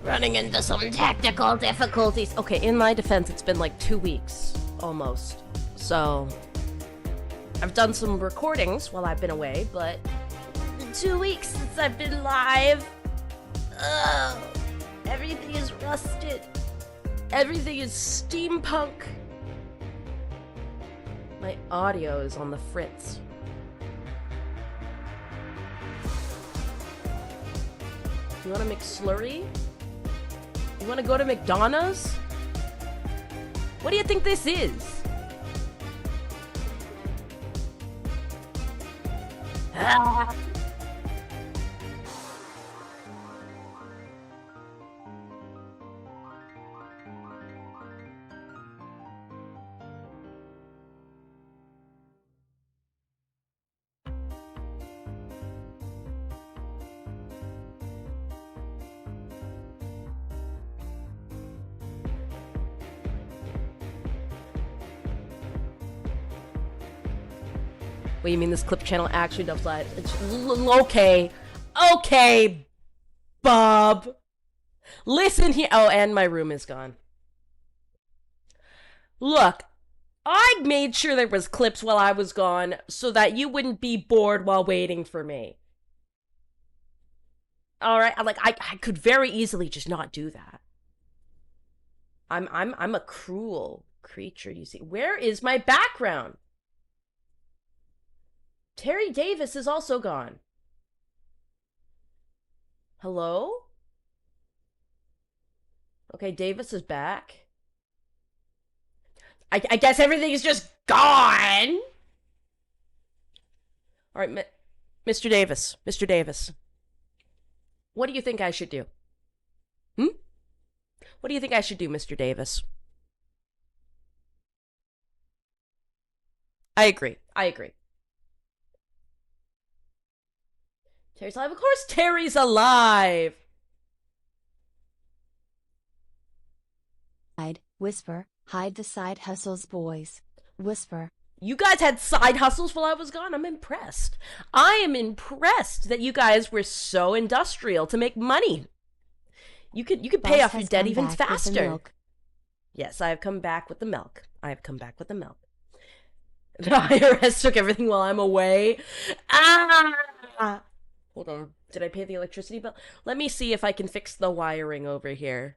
Running into some technical difficulties. Okay, in my defense, it's been like 2 weeks, almost. So, I've done some recordings while I've been away, but 2 weeks since I've been live. Ugh. Everything is rusted. Everything is steampunk. My audio is on the fritz. You want a McSlurry? You want to go to McDonald's? What do you think this is? Ah. What, you mean this clip channel actually does that? It's okay. Okay, Bob. Listen here. Oh, and my room is gone. Look, I made sure there was clips while I was gone so that you wouldn't be bored while waiting for me. Alright, I could very easily just not do that. I'm a cruel creature, you see. Where is my background? Terry Davis is also gone. Hello? Okay, Davis is back. I guess everything is just gone. All right, Mr. Davis. Mr. Davis. What do you think I should do? What do you think I should do, Mr. Davis? I agree. I agree. Terry's alive. Of course Terry's alive. Whisper, hide the side hustles, boys. Whisper. You guys had side hustles while I was gone? I'm impressed. I am impressed that you guys were so industrial to make money. You could pay off your debt even faster. Yes, I have come back with the milk. I have come back with the milk. The IRS took everything while I'm away. Ah! Hold on. Did I pay the electricity bill? Let me see if I can fix the wiring over here.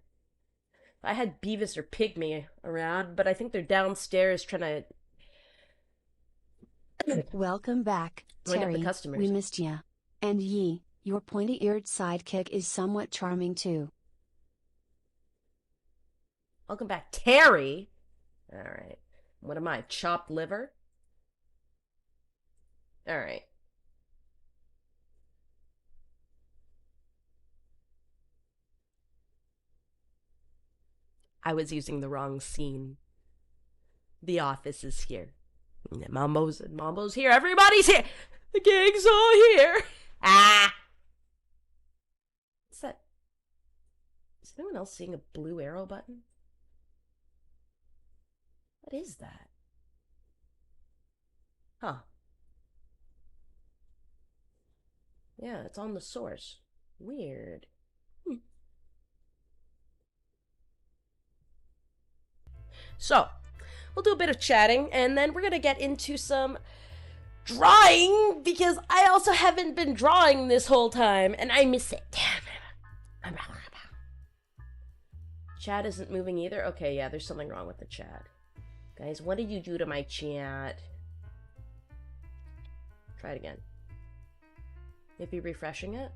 I had Beavis or Pygmy around, but I think they're downstairs trying to... Welcome back, Terry. We missed ya. And ye, your pointy-eared sidekick is somewhat charming too. Welcome back, Terry. All right. What am I, chopped liver? All right. I was using the wrong scene. The office is here. Mambo's here. Everybody's here. The gang's all here. Ah. What's that? Is anyone else seeing a blue arrow button? What is that? Huh. Yeah, it's on the source. Weird. So, we'll do a bit of chatting, and then we're gonna get into some drawing, because I also haven't been drawing this whole time, and I miss it. Chat isn't moving either? Okay, yeah, there's something wrong with the chat. Guys, what did you do to my chat? Try it again. Maybe refreshing it?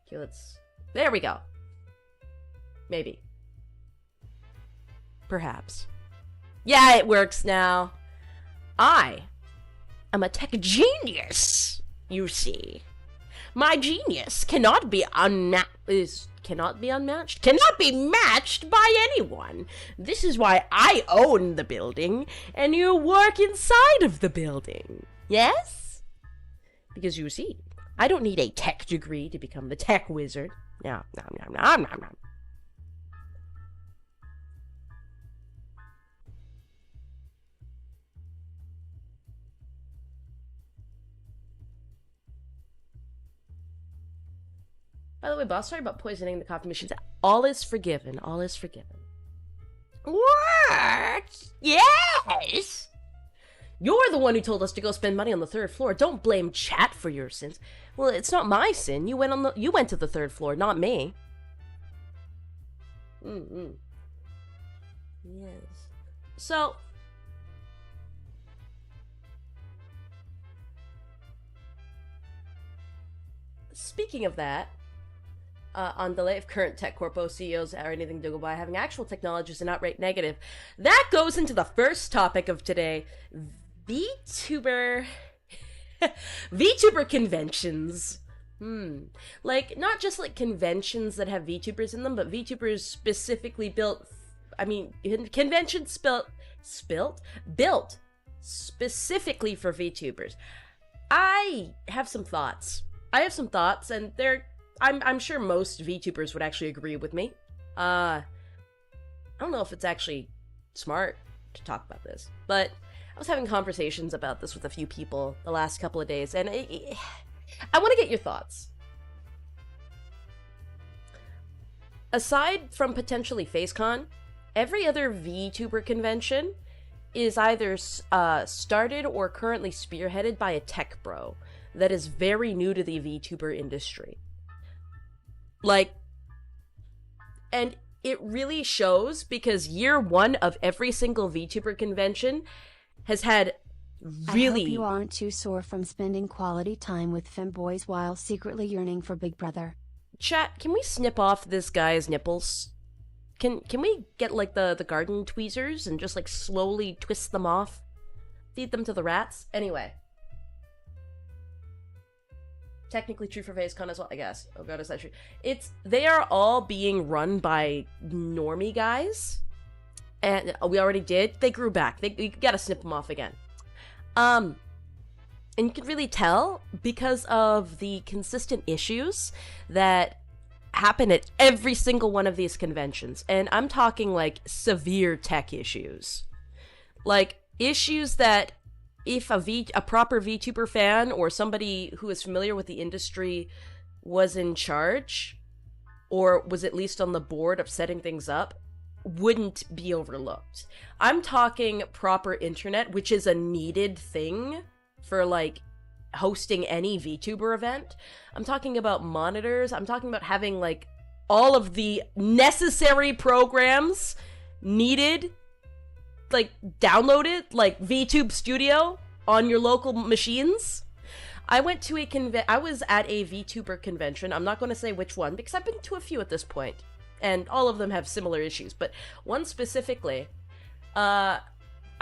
Okay, there we go. Maybe. Perhaps. Yeah, it works now. I am a tech genius, you see. My genius cannot be unmatched, cannot be matched by anyone. This is why I own the building, and you work inside of the building. Yes? Because you see, I don't need a tech degree to become the tech wizard. No. By the way, boss, sorry about poisoning the coffee machines. All is forgiven. All is forgiven. What? Yes! You're the one who told us to go spend money on the 3rd floor. Don't blame chat for your sins. Well, it's not my sin. You went to the 3rd floor, not me. Yes. So, speaking of that, on delay of current tech corpo CEOs or anything to go by having actual technologies and outright negative, that goes into the first topic of today: VTuber conventions. Like, not just like conventions that have VTubers in them, but VTubers specifically built. I mean, conventions built specifically for VTubers. I have some thoughts, and I'm sure most VTubers would actually agree with me. I don't know if it's actually smart to talk about this, but I was having conversations about this with a few people the last couple of days, and I want to get your thoughts. Aside from potentially FaceCon, every other VTuber convention is either started or currently spearheaded by a tech bro that is very new to the VTuber industry. Like, and it really shows, because year one of every single VTuber convention has had really... I hope you aren't too sore from spending quality time with femboys while secretly yearning for Big Brother. Chat, can we snip off this guy's nipples? Can we get, like, the garden tweezers and just, like, slowly twist them off? Feed them to the rats? Anyway. Technically true for FaceCon as well, I guess. Oh god, is that true? They are all being run by normie guys. And we already did. They grew back. You gotta snip them off again. And you can really tell because of the consistent issues that happen at every single one of these conventions. And I'm talking like severe tech issues. Like issues that if a proper VTuber fan or somebody who is familiar with the industry was in charge, or was at least on the board of setting things up, wouldn't be overlooked. I'm talking proper internet, which is a needed thing for like hosting any VTuber event. I'm talking about monitors. I'm talking about having like all of the necessary programs needed, like downloaded, like VTube Studio on your local machines. I went to I was at a VTuber convention. I'm not going to say which one because I've been to a few at this point, and all of them have similar issues, but one specifically, I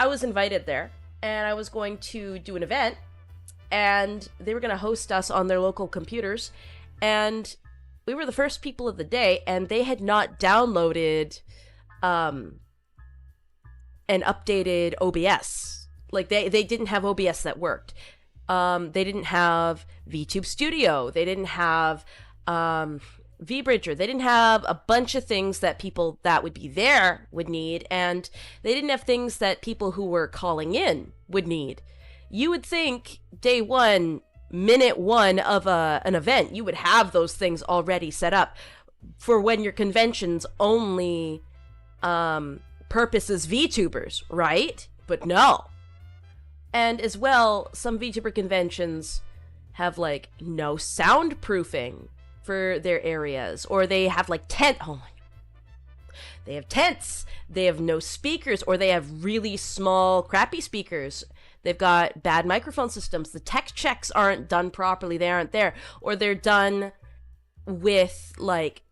was invited there, and I was going to do an event, and they were going to host us on their local computers, and we were the first people of the day, and they had not downloaded an updated OBS. Like, they didn't have OBS that worked. They didn't have VTube Studio. They didn't have VBridger. They didn't have a bunch of things that people that would be there would need, and they didn't have things that people who were calling in would need. You would think day one, minute one of an event, you would have those things already set up for when your convention's only purpose is VTubers, right? But no. And as well, some VTuber conventions have, like, no soundproofing for their areas. Or they have, like, they have tents. They have no speakers. Or they have really small, crappy speakers. They've got bad microphone systems. The tech checks aren't done properly. They aren't there. Or they're done with, like,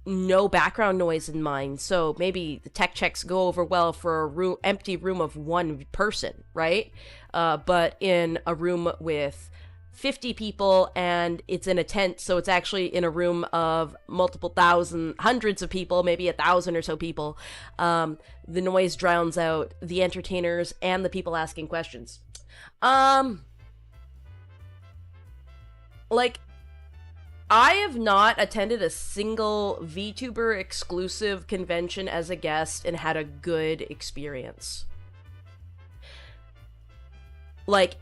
no background noise in mind. So maybe the tech checks go over well for a empty room of one person, right? But in a room with 50 people and it's in a tent, so it's actually in a room of multiple thousand, hundreds of people, maybe 1,000 or so people, the noise drowns out the entertainers and the people asking questions. Like, I have not attended a single VTuber exclusive convention as a guest and had a good experience. Like,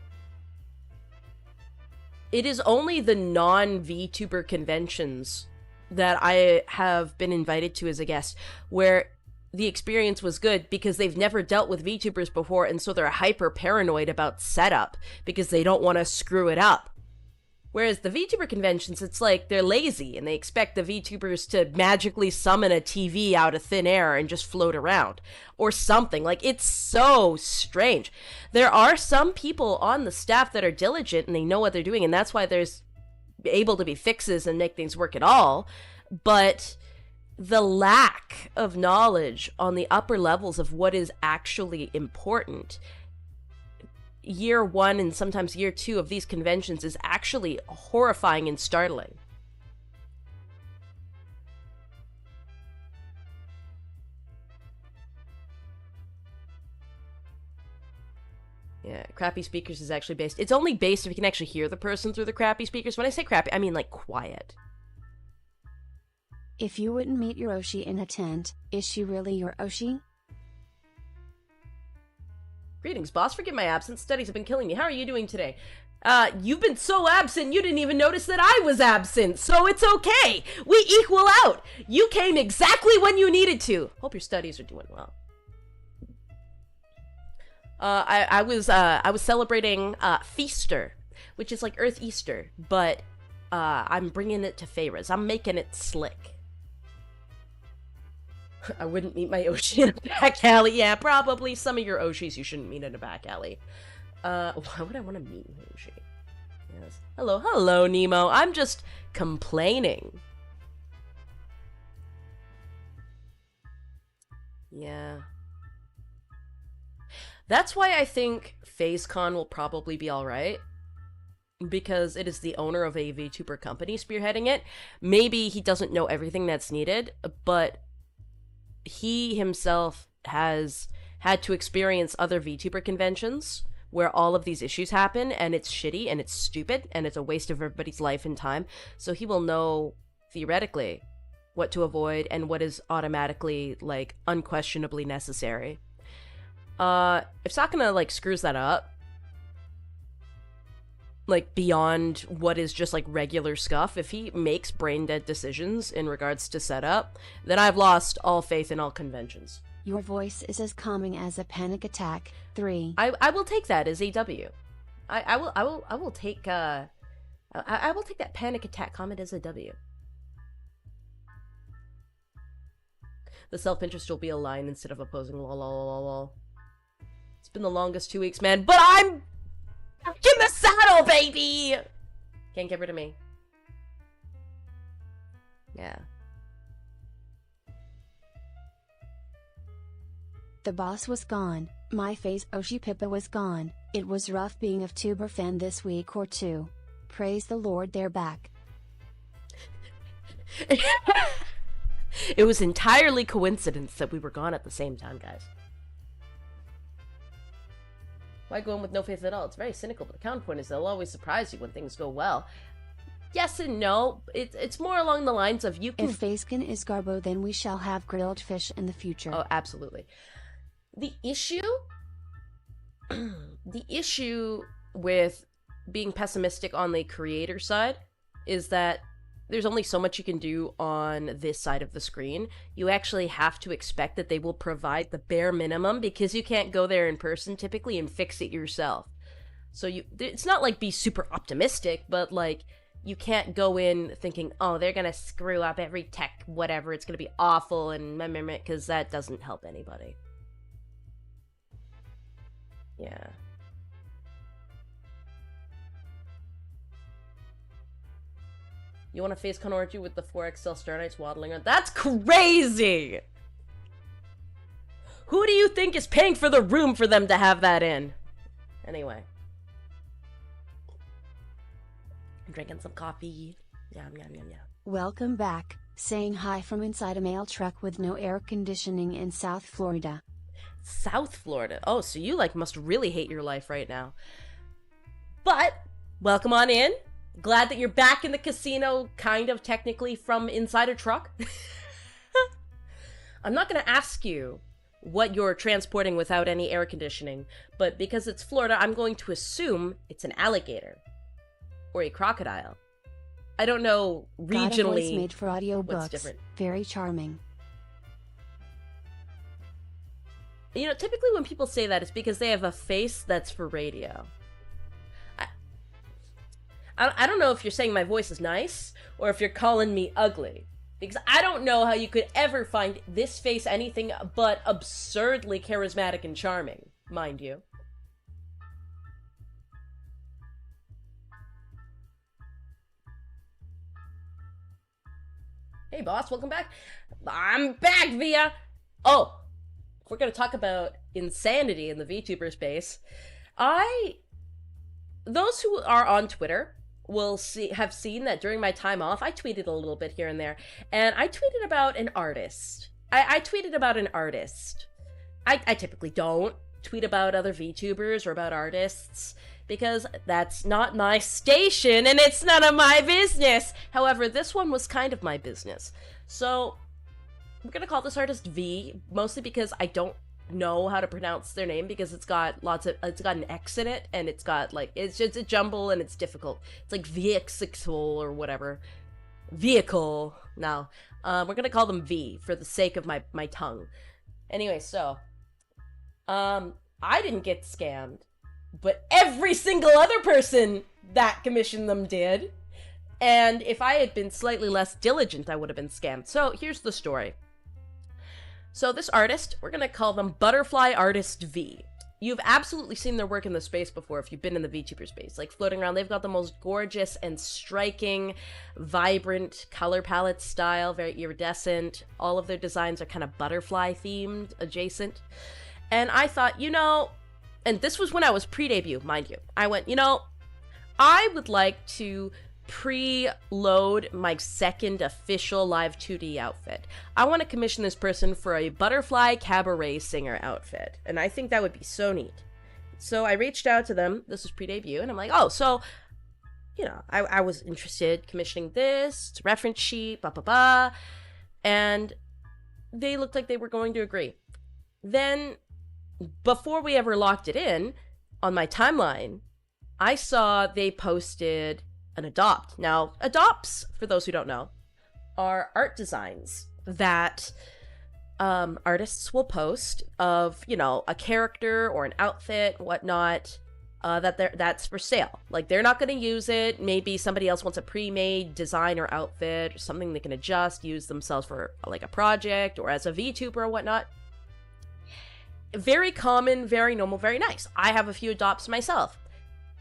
it is only the non-VTuber conventions that I have been invited to as a guest where the experience was good because they've never dealt with VTubers before, and so they're hyper paranoid about setup because they don't want to screw it up. Whereas the VTuber conventions, it's like they're lazy and they expect the VTubers to magically summon a TV out of thin air and just float around or something. Like, it's so strange. There are some people on the staff that are diligent and they know what they're doing, and that's why there's able to be fixes and make things work at all. But the lack of knowledge on the upper levels of what is actually important, year 1 and sometimes year 2 of these conventions, is actually horrifying and startling. Yeah, crappy speakers is actually based. It's only based if you can actually hear the person through the crappy speakers. When I say crappy, I mean like quiet. If you wouldn't meet your Oshi in a tent, is she really your Oshi? Greetings, boss. Forgive my absence. Studies have been killing me. How are you doing today? You've been so absent, you didn't even notice that I was absent, so it's okay. We equal out. You came exactly when you needed to. Hope your studies are doing well. I was celebrating Feaster, which is like Earth Easter, but I'm bringing it to Feyres. I'm making it slick. I wouldn't meet my Oshi in a back alley. Yeah, probably some of your Oshis you shouldn't meet in a back alley. Why would I want to meet an Oshi? Yes. Hello, Nemo. I'm just complaining. Yeah. That's why I think FazeCon will probably be alright. Because it is the owner of a VTuber company spearheading it. Maybe he doesn't know everything that's needed, but he himself has had to experience other VTuber conventions where all of these issues happen, and it's shitty, and it's stupid, and it's a waste of everybody's life and time. So he will know, theoretically, what to avoid and what is automatically, like, unquestionably necessary. If Sakana, like, screws that up, like, beyond what is just, like, regular scuff, if he makes brain-dead decisions in regards to setup, then I've lost all faith in all conventions. Your voice is as calming as a panic attack. 3. I will take that as AW. I will take I will take that panic attack comment as a W. The self-interest will be a line instead of opposing. Lol, lol, lol, lol. It's been the longest 2 weeks, man, but I'm in the saddle, baby! Can't get rid of me. Yeah. The boss was gone, my face Oshi Pippa was gone. It was rough being a VTuber fan this week or 2. Praise the Lord they're back. It was entirely coincidence that we were gone at the same time, guys. Why go in with no faith at all? It's very cynical, but the counterpoint is they'll always surprise you when things go well. Yes and no. It's more along the lines of you can... If Facekin is Garbo, then we shall have grilled fish in the future. Oh, absolutely. The issue... the issue with being pessimistic on the creator side is that there's only so much you can do on this side of the screen. You actually have to expect that they will provide the bare minimum because you can't go there in person typically and fix it yourself. So it's not like be super optimistic, but like you can't go in thinking, oh, they're gonna screw up every tech, whatever, it's gonna be awful and because that doesn't help anybody. Yeah. You want a FaceCon orgy with the 4XL Star Knights waddling around? That's crazy! Who do you think is paying for the room for them to have that in? Anyway. I'm drinking some coffee. Yum, yum, yum, yum. Welcome back. Saying hi from inside a mail truck with no air conditioning in South Florida. South Florida? Oh, so you, like, must really hate your life right now. But, welcome on in. Glad that you're back in the casino, kind of technically from inside a truck. I'm not going to ask you what you're transporting without any air conditioning, but because it's Florida, I'm going to assume it's an alligator or a crocodile. I don't know regionally. Got a voice made for audiobooks. What's different. Very charming. You know, typically when people say that, it's because they have a face that's for radio. I don't know if you're saying my voice is nice, or if you're calling me ugly. Because I don't know how you could ever find this face anything but absurdly charismatic and charming, mind you. Hey boss, welcome back. I'm back, Via! Oh, if we're gonna talk about insanity in the VTuber space, those who are on Twitter will have seen that during my time off, I tweeted a little bit here and there, and I tweeted about an artist. I tweeted about an artist. I typically don't tweet about other VTubers or about artists, because that's not my station and it's none of my business. However, this one was kind of my business. So we're gonna call this artist V, mostly because I don't know how to pronounce their name, because it's got an X in it, and it's got like, it's just a jumble and it's difficult. It's like VXXL or whatever. Vehicle. No. We're gonna call them V for the sake of my tongue. Anyway, so I didn't get scammed, but every single other person that commissioned them did. And if I had been slightly less diligent, I would have been scammed. So here's the story. So this artist, we're going to call them Butterfly Artist V. You've absolutely seen their work in the space before if you've been in the VTuber space. Like, floating around, they've got the most gorgeous and striking, vibrant color palette style, very iridescent. All of their designs are kind of butterfly themed, adjacent. And I thought, you know, and this was when I was pre-debut, mind you. I went, you know, I would like to pre-load my second official live 2D outfit. I want to commission this person for a butterfly cabaret singer outfit, and I think that would be so neat. So I reached out to them. This was pre-debut, and I'm like, oh, so, you know, I was interested commissioning this. It's a reference sheet, blah, blah, blah. And they looked like they were going to agree. Then, before we ever locked it in, on my timeline, I saw they posted an adopt. Now, adopts, for those who don't know, are art designs that artists will post of, you know, a character or an outfit, whatnot, that's for sale. Like, they're not going to use it. Maybe somebody else wants a pre-made design or outfit, or something they can adjust, use themselves for, like, a project, or as a VTuber or whatnot. Very common, very normal, very nice. I have a few adopts myself.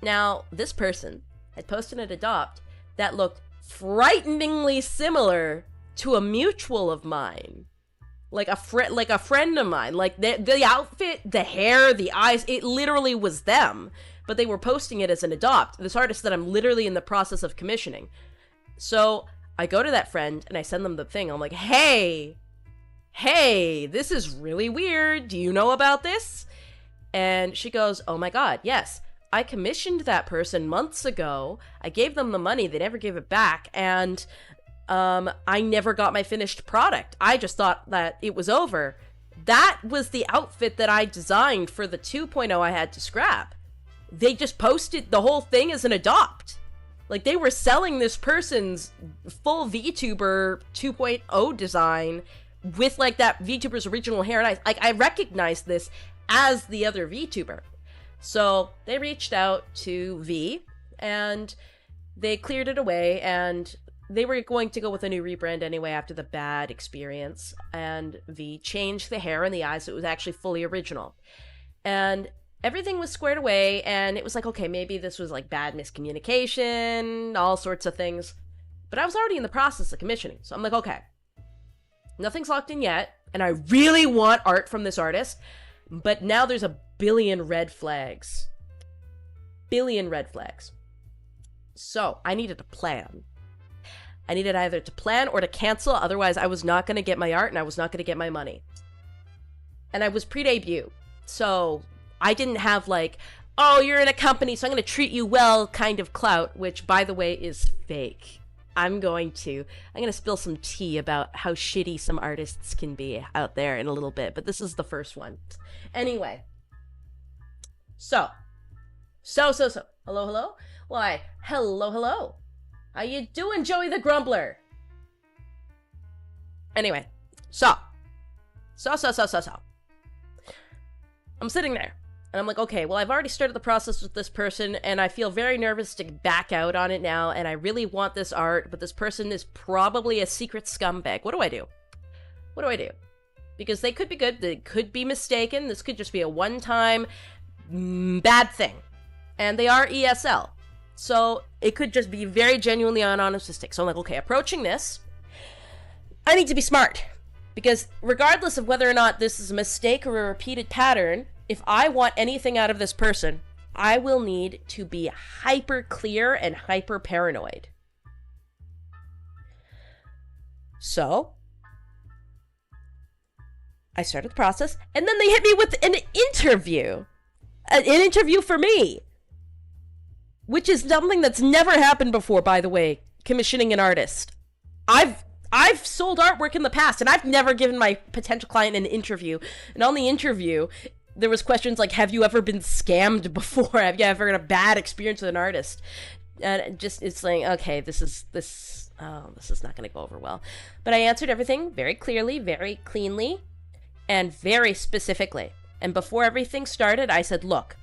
Now, this person had posted an adopt that looked frighteningly similar to a mutual of mine. Like a friend of mine. Like, the outfit, the hair, the eyes, it literally was them. But they were posting it as an adopt. This artist that I'm literally in the process of commissioning. So, I go to that friend, and I send them the thing. I'm like, hey, this is really weird. Do you know about this? And she goes, oh my god, yes. I commissioned that person months ago. I gave them the money. They never gave it back. And I never got my finished product. I just thought that it was over. That was the outfit that I designed for the 2.0 I had to scrap. They just posted the whole thing as an adopt. Like, they were selling this person's full VTuber 2.0 design with, like, that VTuber's original hair and eyes. Like, I recognized this as the other VTuber. So they reached out to V, and they cleared it away, and they were going to go with a new rebrand anyway after the bad experience, and V changed the hair and the eyes so it was actually fully original. And everything was squared away, and it was like, okay, maybe this was like bad miscommunication, all sorts of things. But I was already in the process of commissioning, so I'm like, okay, nothing's locked in yet, and I really want art from this artist, but now there's a billion red flags. Billion red flags. So, I needed a plan. I needed either to plan or to cancel, otherwise I was not going to get my art and I was not going to get my money. And I was pre-debut, so I didn't have like, oh, you're in a company, so I'm going to treat you well kind of clout, which, by the way, is fake. I'm going to spill some tea about how shitty some artists can be out there in a little bit, but this is the first one. Anyway. So. Hello? Why, hello. How you doing, Joey the Grumbler? Anyway, so. I'm sitting there, and I'm like, okay, well, I've already started the process with this person, and I feel very nervous to back out on it now, and I really want this art, but this person is probably a secret scumbag. What do I do? What do I do? Because they could be good, they could be mistaken, this could just be a one-time bad thing. And they are ESL. So it could just be very genuinely an honest mistake. So I'm like, okay, approaching this, I need to be smart. Because regardless of whether or not this is a mistake or a repeated pattern, if I want anything out of this person, I will need to be hyper clear and hyper paranoid. So I started the process, and then they hit me with an interview. An interview for me. Which is something that's never happened before, by the way, commissioning an artist. I've sold artwork in the past, and I've never given my potential client an interview. And on the interview, there was questions like, have you ever been scammed before? Have you ever had a bad experience with an artist? And it's like, okay, this is not going to go over well. But I answered everything very clearly, very cleanly, and very specifically. And before everything started, I said, look,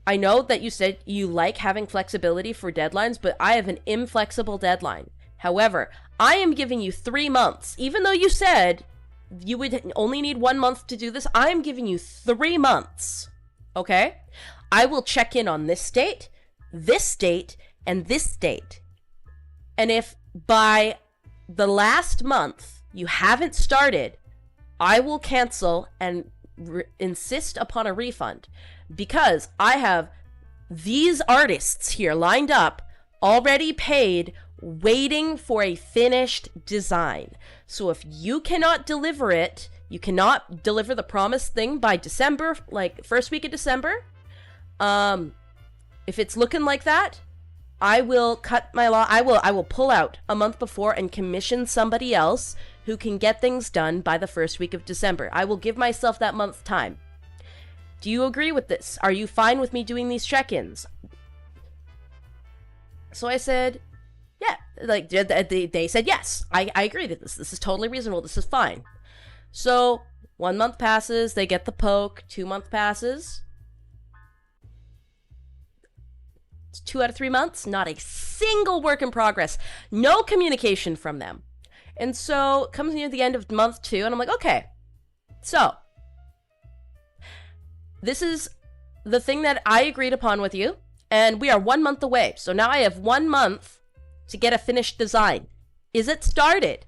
I know that you said you like having flexibility for deadlines, but I have an inflexible deadline. However, I am giving you 3 months. Even though you said you would only need 1 month to do this, I am giving you 3 months. Okay? I will check in on this date, and this date. And if by the last month you haven't started, I will cancel and insist upon a refund. Because I have these artists here lined up, already paid, waiting for a finished design. So if you cannot deliver it, you cannot deliver the promised thing by December, like first week of December, if it's looking like that, I will cut my I will pull out a month before and commission somebody else who can get things done by the first week of December. I will give myself that month time. Do you agree with this? Are you fine with me doing these check-ins? So I said, yeah. Like, they said, yes, I agree to this. This is totally reasonable. This is fine. So 1 month passes. They get the poke. 2 month passes. It's 2 out of 3 months. Not a single work in progress. No communication from them. And so it comes near the end of month 2, and I'm like, okay, so this is the thing that I agreed upon with you, and we are 1 month away. So now I have 1 month to get a finished design. Is it started?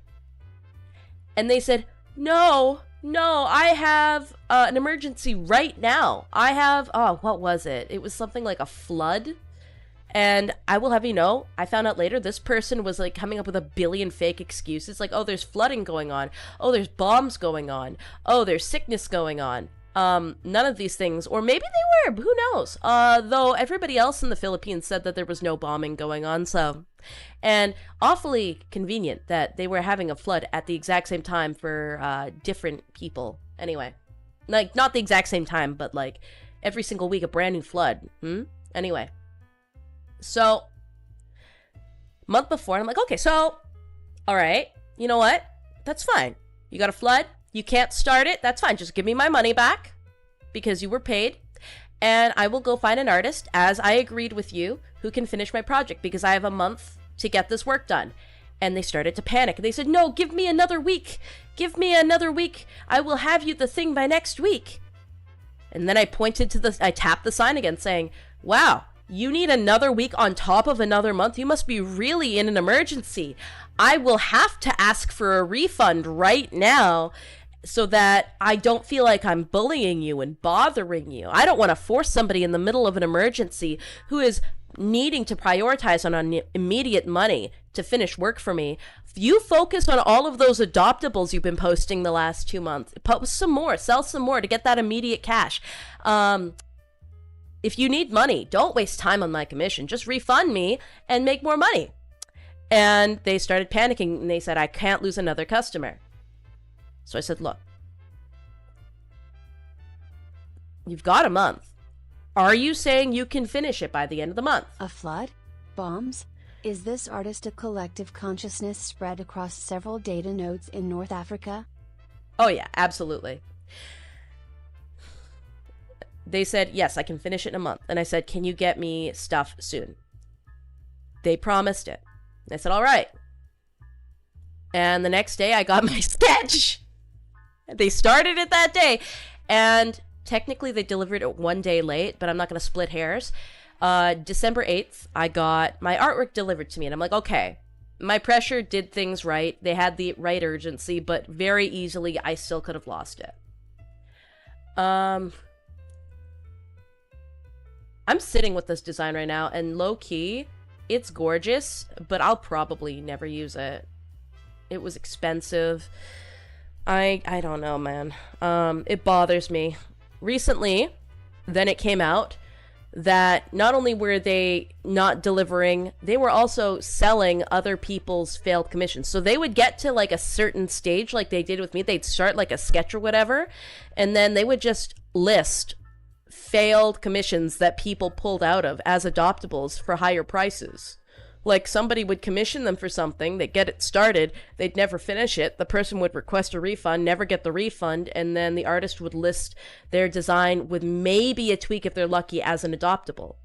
And they said, no, I have an emergency right now. I have, what was it? It was something like a flood. And I will have you know, I found out later, this person was like coming up with a billion fake excuses. Like, oh, there's flooding going on. Oh, there's bombs going on. Oh, there's sickness going on. None of these things, or maybe they were, who knows? Though everybody else in the Philippines said that there was no bombing going on, so. And awfully convenient that they were having a flood at the exact same time for, different people. Anyway. Like, not the exact same time, but like, every single week a brand new flood. Anyway. So, month before, I'm like, okay, so, alright, you know what? That's fine. You got a flood? You can't start it? That's fine. Just give me my money back because you were paid. And I will go find an artist, as I agreed with you, who can finish my project because I have a month to get this work done. And they started to panic. They said, no, give me another week. Give me another week. I will have you the thing by next week. And then I tapped the sign again saying, wow, you need another week on top of another month? You must be really in an emergency. I will have to ask for a refund right now so that I don't feel like I'm bullying you and bothering you. I don't want to force somebody in the middle of an emergency who is needing to prioritize on immediate money to finish work for me. You focus on all of those adoptables you've been posting the last 2 months. Post some more, sell some more to get that immediate cash. If you need money, don't waste time on my commission. Just refund me and make more money. And they started panicking and they said, I can't lose another customer. So I said, look, you've got a month. Are you saying you can finish it by the end of the month? A flood? Bombs? Is this artist a collective consciousness spread across several data nodes in North Africa? Oh yeah, absolutely. They said, yes, I can finish it in a month. And I said, can you get me stuff soon? They promised it. I said, all right. And the next day I got my sketch. They started it that day. And technically they delivered it 1 day late, but I'm not going to split hairs. December 8th, I got my artwork delivered to me. And I'm like, okay, my pressure did things right. They had the right urgency, but very easily I still could have lost it. I'm sitting with this design right now, and low-key, it's gorgeous, but I'll probably never use it. It was expensive. I don't know, man. It bothers me. Recently, then it came out that not only were they not delivering, they were also selling other people's failed commissions. So they would get to like a certain stage, like they did with me. They'd start like a sketch or whatever, and then they would just list failed commissions that people pulled out of as adoptables for higher prices. Like somebody would commission them for something, they'd get it started, they'd never finish it, the person would request a refund, never get the refund, and then the artist would list their design with maybe a tweak if they're lucky as an adoptable.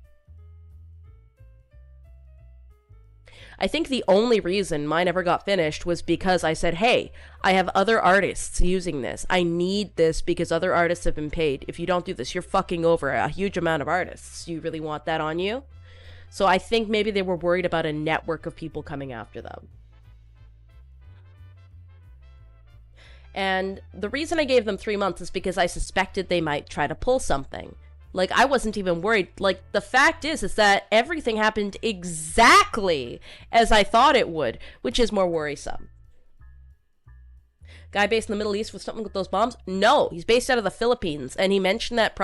I think the only reason mine ever got finished was because I said, hey, I have other artists using this. I need this because other artists have been paid. If you don't do this, you're fucking over a huge amount of artists. You really want that on you? So I think maybe they were worried about a network of people coming after them. And the reason I gave them 3 months is because I suspected they might try to pull something. Like, I wasn't even worried. Like, the fact is that everything happened exactly as I thought it would, which is more worrisome. Guy based in the Middle East with something with those bombs? No, he's based out of the Philippines, and he mentioned that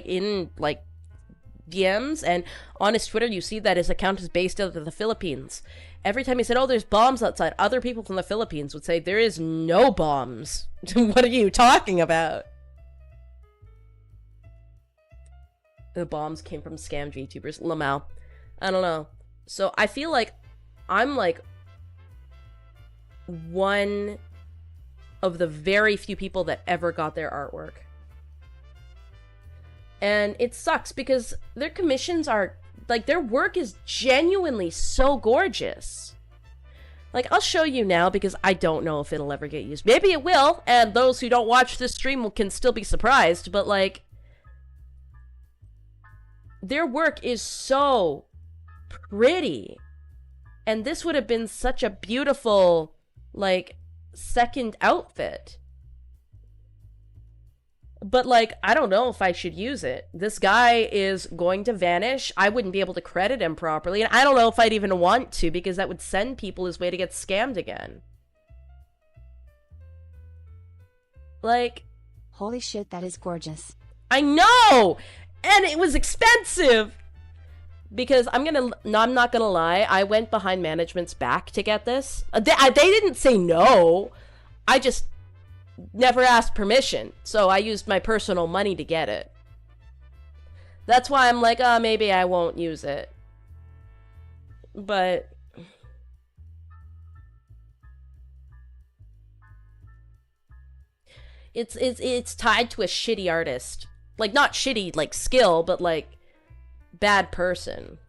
in DMs, and on his Twitter, you see that his account is based out of the Philippines. Every time he said, oh, there's bombs outside, other people from the Philippines would say, there is no bombs. What are you talking about? The bombs came from scam VTubers. Lamau. I don't know. So I feel like I'm like one of the very few people that ever got their artwork. And it sucks because their commissions are, like, their work is genuinely so gorgeous. Like, I'll show you now because I don't know if it'll ever get used. Maybe it will, and those who don't watch this stream can still be surprised, but, like, their work is so pretty. And this would have been such a beautiful, like, second outfit. But, like, I don't know if I should use it. This guy is going to vanish. I wouldn't be able to credit him properly. And I don't know if I'd even want to, because that would send people his way to get scammed again. Like, holy shit, that is gorgeous. I know! And it was expensive! Because I'm not gonna lie, I went behind management's back to get this. They didn't say no. I just never asked permission. So I used my personal money to get it. That's why I'm like, maybe I won't use it. But it's tied to a shitty artist. Like, not shitty, like, skill, but, like, bad person.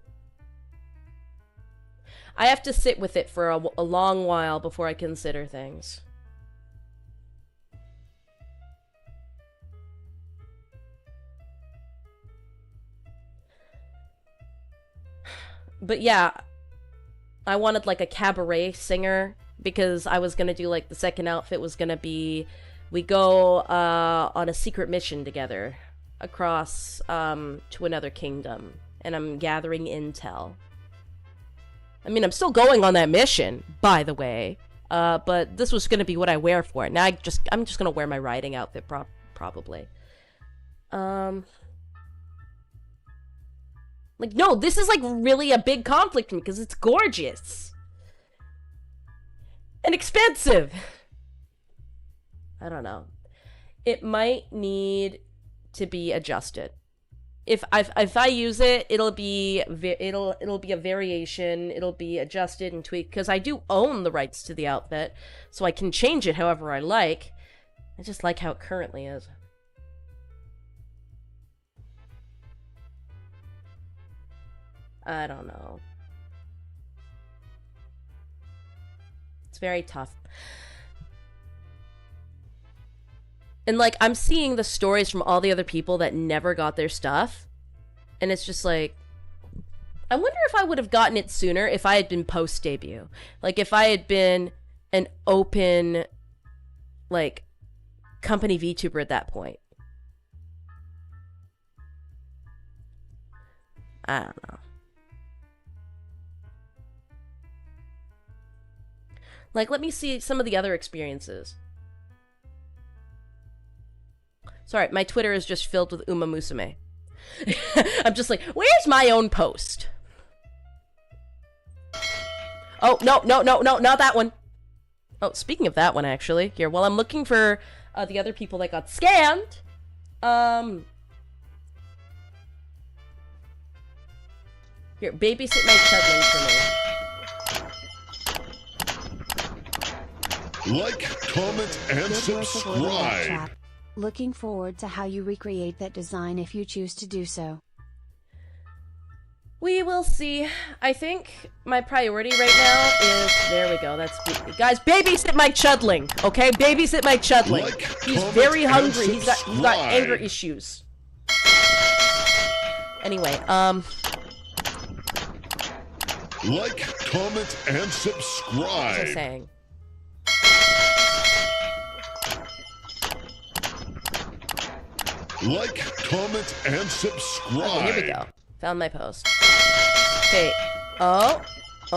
I have to sit with it for a long while before I consider things. But yeah, I wanted, like, a cabaret singer, because I was gonna do, like, the second outfit was gonna be, we go on a secret mission together across to another kingdom, and I'm gathering intel. I mean, I'm still going on that mission, by the way, but this was gonna be what I wear for it. Now I'm just gonna wear my riding outfit probably. Like, no, this is, like, really a big conflict for me, because it's gorgeous. And expensive. I don't know. It might need to be adjusted. if I use it, it'll be a variation. It'll be adjusted and tweaked because I do own the rights to the outfit, so I can change it however I like. I just like how it currently is. I don't know. It's very tough. And, like, I'm seeing the stories from all the other people that never got their stuff. And it's just like, I wonder if I would have gotten it sooner if I had been post-debut. Like, if I had been an open, like, company VTuber at that point. I don't know. Like, let me see some of the other experiences. Sorry, my Twitter is just filled with Uma Musume. I'm just like, where's my own post? Oh, no, not that one. Oh, speaking of that one, actually. Here, while I'm looking for the other people that got scammed, here, babysit my chudling for me. Like, comment, and subscribe. Looking forward to how you recreate that design if you choose to do so. We will see. I think my priority right now is... There we go. That's... Guys, babysit my chudling, okay? Babysit my chudling. Like, he's very hungry. He's got anger issues. Anyway, Like, comment, and subscribe. what was I saying? Like, comment, and subscribe. Okay, here we go. Found my post. Okay. Oh,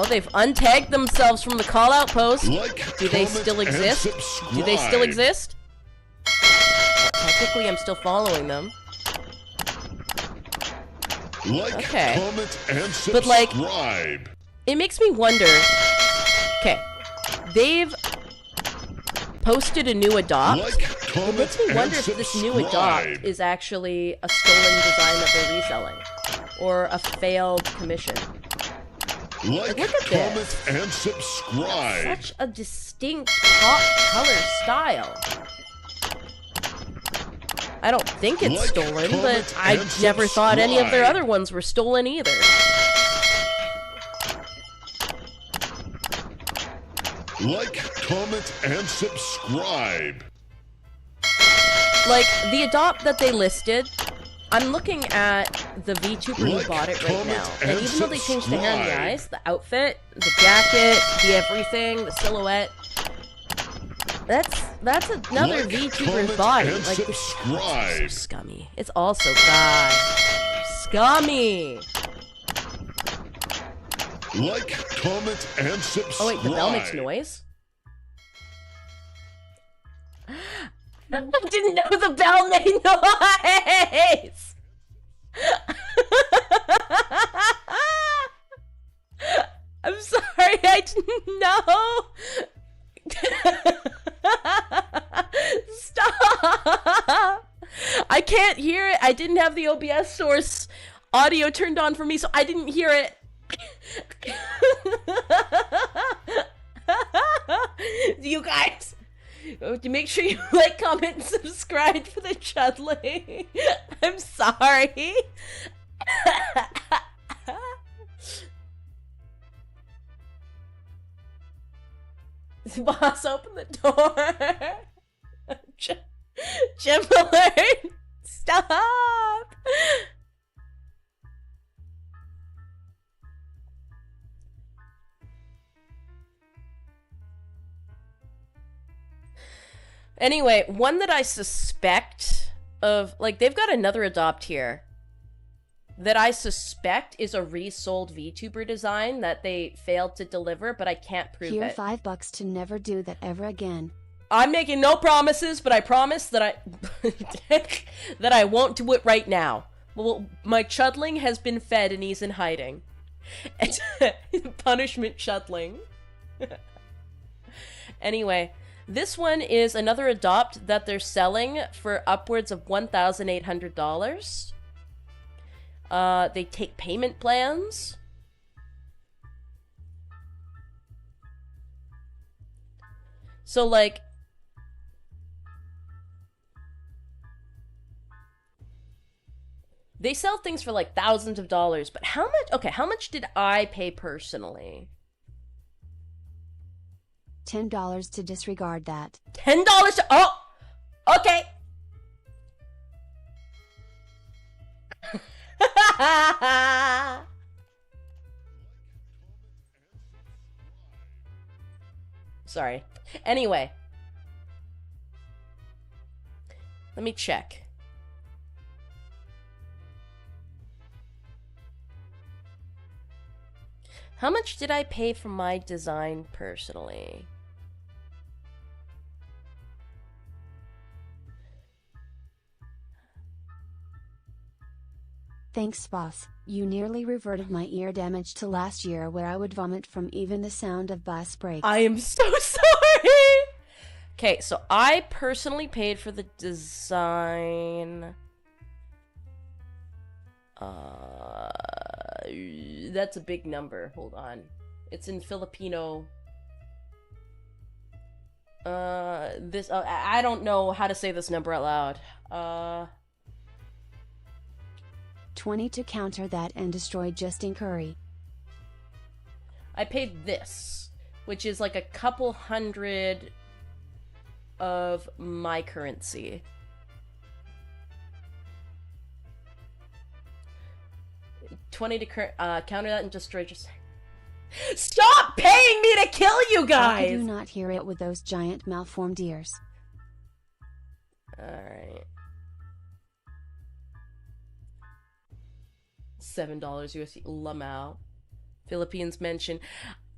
they've untagged themselves from the call-out post. Like, Do they still exist? Do they still exist? Technically, I'm still following them. Like, Okay. comment, and subscribe. But, like, it makes me wonder... Okay. They've posted a new adopt. Like, It makes me wonder if this new adopt is actually a stolen design that they're reselling. Or a failed commission. Like, look at comment, this. and subscribe. Such a distinct pop color style. I don't think it's Like, stolen, but comment, I and never thought any of their subscribe. other ones were stolen either. Like, comment, and subscribe. Like, the adopt that they listed, I'm looking at the VTuber who Like, bought it right comment, now. And and even though they changed the hair and the subscribe. eyes, the outfit, the jacket, the everything, the silhouette, that's another Like, VTuber's comment, body. and Like, it's subscribe. so scummy. It's also scummy. Like, comment, and subscribe. Oh wait, the bell makes noise? I didn't know the bell made noise! I'm sorry, I didn't know! Stop! I can't hear it. I didn't have the OBS source audio turned on for me, so I didn't hear it. You guys, make sure you like, comment, and subscribe for the chudling. I'm sorry. Boss, open the door. Jim alert. Stop. Anyway, one that I suspect of, like, they've got another adopt here that I suspect is a resold VTuber design that they failed to deliver, but I can't prove Here, it. $5 to never do that ever again. I'm making no promises, but I promise that I that I won't do it right now. Well, my chudling has been fed and he's in hiding. Punishment chudling. Anyway, this one is another adopt that they're selling for upwards of $1,800. They take payment plans. So, like, they sell things for like thousands of dollars, but how much? Okay, how much did I pay personally? $10 to disregard that. $10 to, oh, okay. Sorry. Anyway. Let me check. How much did I pay for my design personally? Thanks, boss. You nearly reverted my ear damage to last year where I would vomit from even the sound of bus brakes. I am so sorry! Okay, so I personally paid for the design. That's a big number. Hold on. It's in Filipino. I don't know how to say this number out loud. 20 to counter that and destroy Justin Curry. I paid this, which is like a couple hundred of my currency. $20 to counter that and destroy just. Stop paying me to kill you guys! I do not hear it with those giant malformed ears. Alright. $7 USD. Lamau. Philippines mention.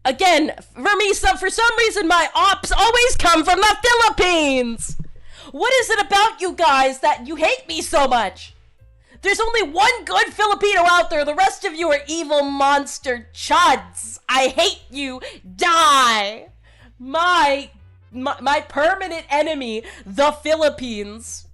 Again, for some reason my ops always come from the Philippines! What is it about you guys that you hate me so much? There's only one good Filipino out there. The rest of you are evil monster chuds. I hate you. Die. My permanent enemy, the Philippines.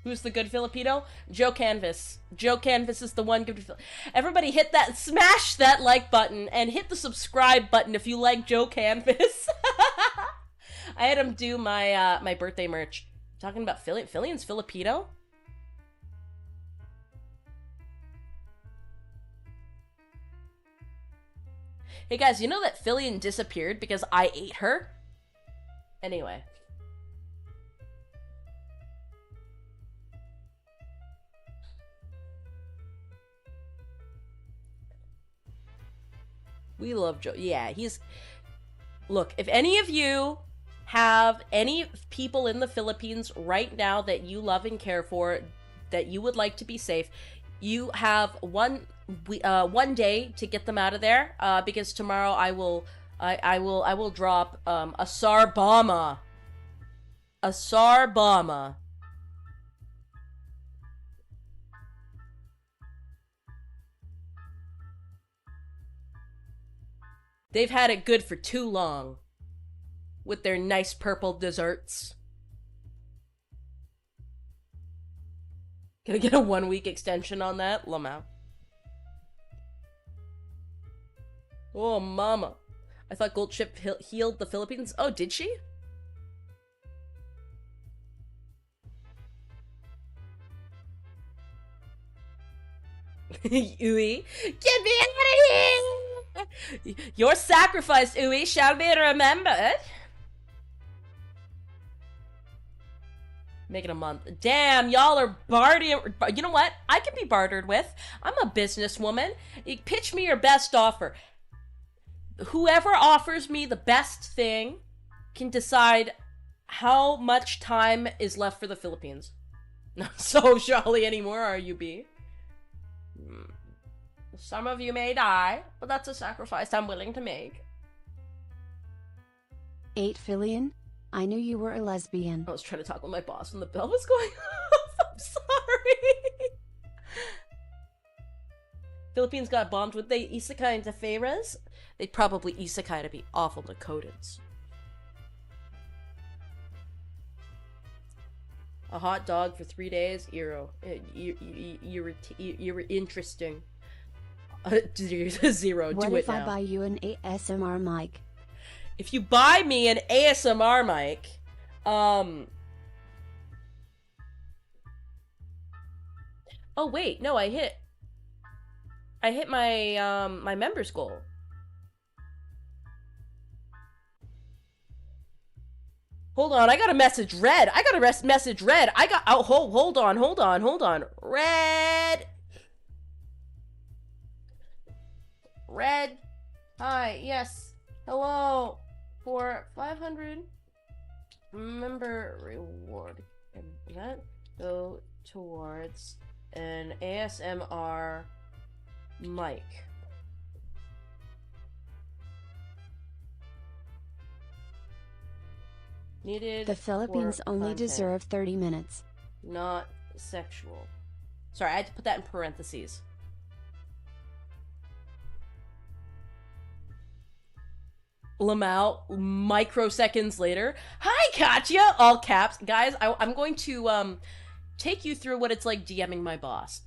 Who's the good Filipino? Joe Canvas. Joe Canvas is the one good Filipino. Everybody smash that like button and hit the subscribe button if you like Joe Canvas. I had him do my my birthday merch. Talking about Phillian's Filipino? Hey guys, you know that Phillian disappeared because I ate her? Anyway. We love Joe. Yeah, he's... Look, if any of you have any people in the Philippines right now that you love and care for, that you would like to be safe, you have one day to get them out of there, because tomorrow I will drop a SAR bomber. A SAR bomber. They've had it good for too long. With their nice purple desserts. Can I get a 1-week extension on that? Lamau. Oh, mama. I thought Gold Ship healed the Philippines. Oh, did she? Uwe. Get me out of here! Your sacrifice, Uwe, shall be remembered. Make it a month. Damn, y'all are bartering. You know what? I can be bartered with. I'm a businesswoman. Pitch me your best offer. Whoever offers me the best thing can decide how much time is left for the Philippines. Not so jolly anymore, are you, B? Some of you may die, but that's a sacrifice I'm willing to make. 8 Phillian? I knew you were a lesbian. I was trying to talk with my boss when the bell was going off. I'm sorry. Philippines got bombed. Would they isekai into Feyres? They'd probably isekai to be awful Dakotans. A hot dog for 3 days? Eero. You were interesting. 0. What Do it if now. I buy you an ASMR mic? If you buy me an ASMR mic, oh wait, no, I hit my my members goal. Hold on, I got a message read. Message read. Oh, hold on. Red. Hi, yes. Hello. For 500 member reward. And that go towards an ASMR mic. Needed. The Philippines only content. deserve 30 minutes. Not sexual. Sorry, I had to put that in parentheses. Lamau, microseconds later. Hi, Katya! All caps. Guys, I'm going to take you through what it's like DMing my boss.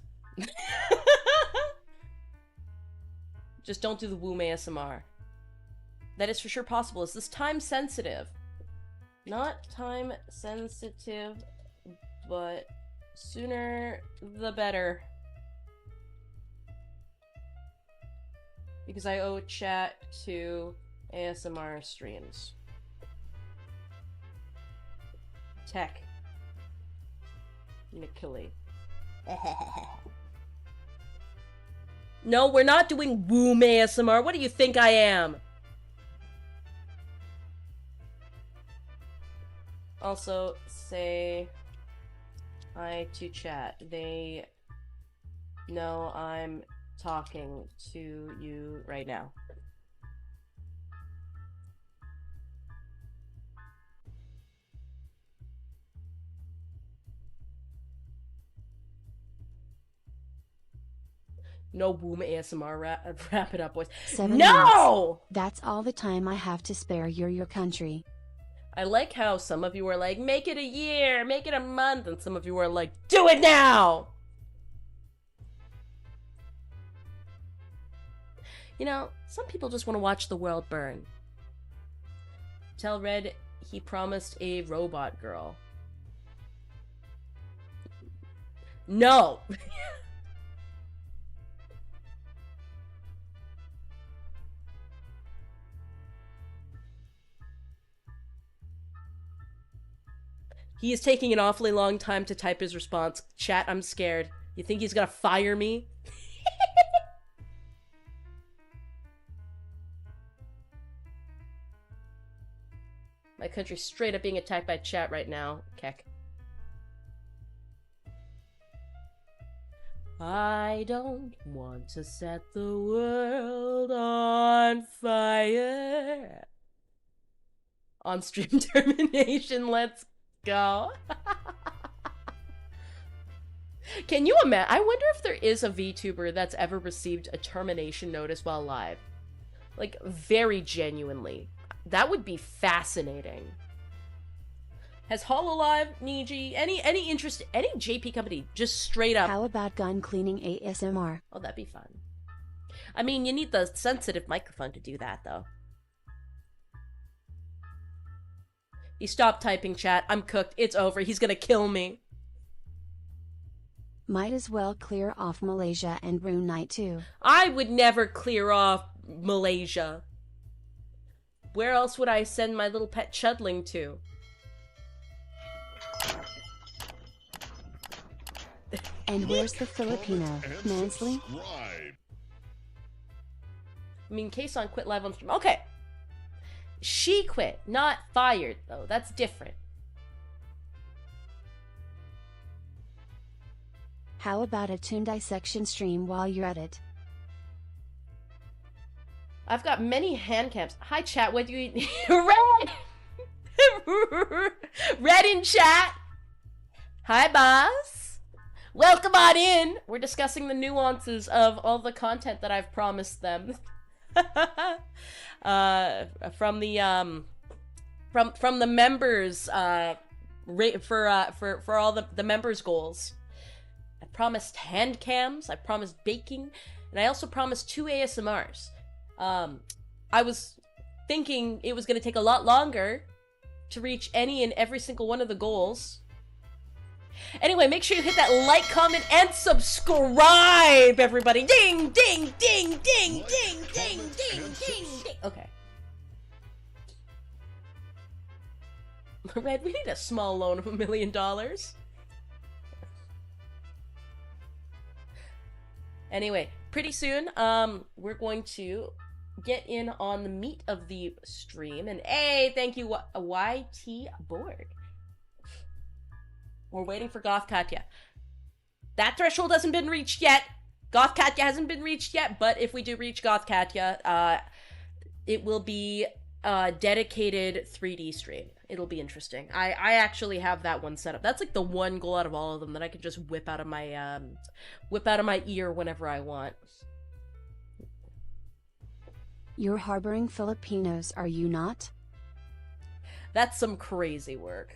Just don't do the womb ASMR. That is for sure possible. Is this time sensitive? Not time sensitive, but sooner the better. Because I owe chat to ASMR streams. Tech. Nikili. No, we're not doing womb ASMR. What do you think I am? Also, say hi to chat. They know I'm talking to you right now. No boom ASMR, wrap it up, boys. 7 No! minutes. That's all the time I have to spare. You're your country. I like how some of you are like, make it a year, make it a month, and some of you are like, do it now! You know, some people just want to watch the world burn. Tell Red he promised a robot girl. No! He is taking an awfully long time to type his response. Chat, I'm scared. You think he's gonna fire me? My country's straight up being attacked by chat right now. Keck. I don't want to set the world on fire. On stream termination, let's go. Can you imagine? I wonder if there is a VTuber that's ever received a termination notice while live. Like, very genuinely. That would be fascinating. Has Hololive, Niji, any interest, any JP company, just straight up. How about gun cleaning ASMR? Oh, that'd be fun. I mean, you need the sensitive microphone to do that, though. He stopped typing, chat. I'm cooked. It's over. He's gonna kill me. Might as well clear off Malaysia and Brunei too. I would never clear off Malaysia. Where else would I send my little pet chudling to? And where's the Filipino? Mansley? I mean, Kason quit live on stream. Okay. She quit, not fired, though. That's different. How about a toon dissection stream while you're at it? I've got many hand cams. Hi, chat. What do you... Red! Red in chat! Hi, boss! Welcome on in! We're discussing the nuances of all the content that I've promised them. From the members, for all the members' goals. I promised hand cams, I promised baking, and I also promised 2 ASMRs. I was thinking it was going to take a lot longer to reach any and every single one of the goals. Anyway, make sure you hit that like, comment, and subscribe, everybody. Ding, ding, ding, ding, ding, ding, ding, ding, ding. Okay. Red, we need a small loan of $1 million. Anyway, pretty soon, we're going to get in on the meat of the stream. And hey, thank you, YT Borg. We're waiting for Goth Katya. That threshold hasn't been reached yet. Goth Katya hasn't been reached yet, but if we do reach Goth Katya, it will be a dedicated 3D stream. It'll be interesting. I actually have that one set up. That's like the one goal out of all of them that I can just whip out of my ear whenever I want. You're harboring Filipinos, are you not? That's some crazy work.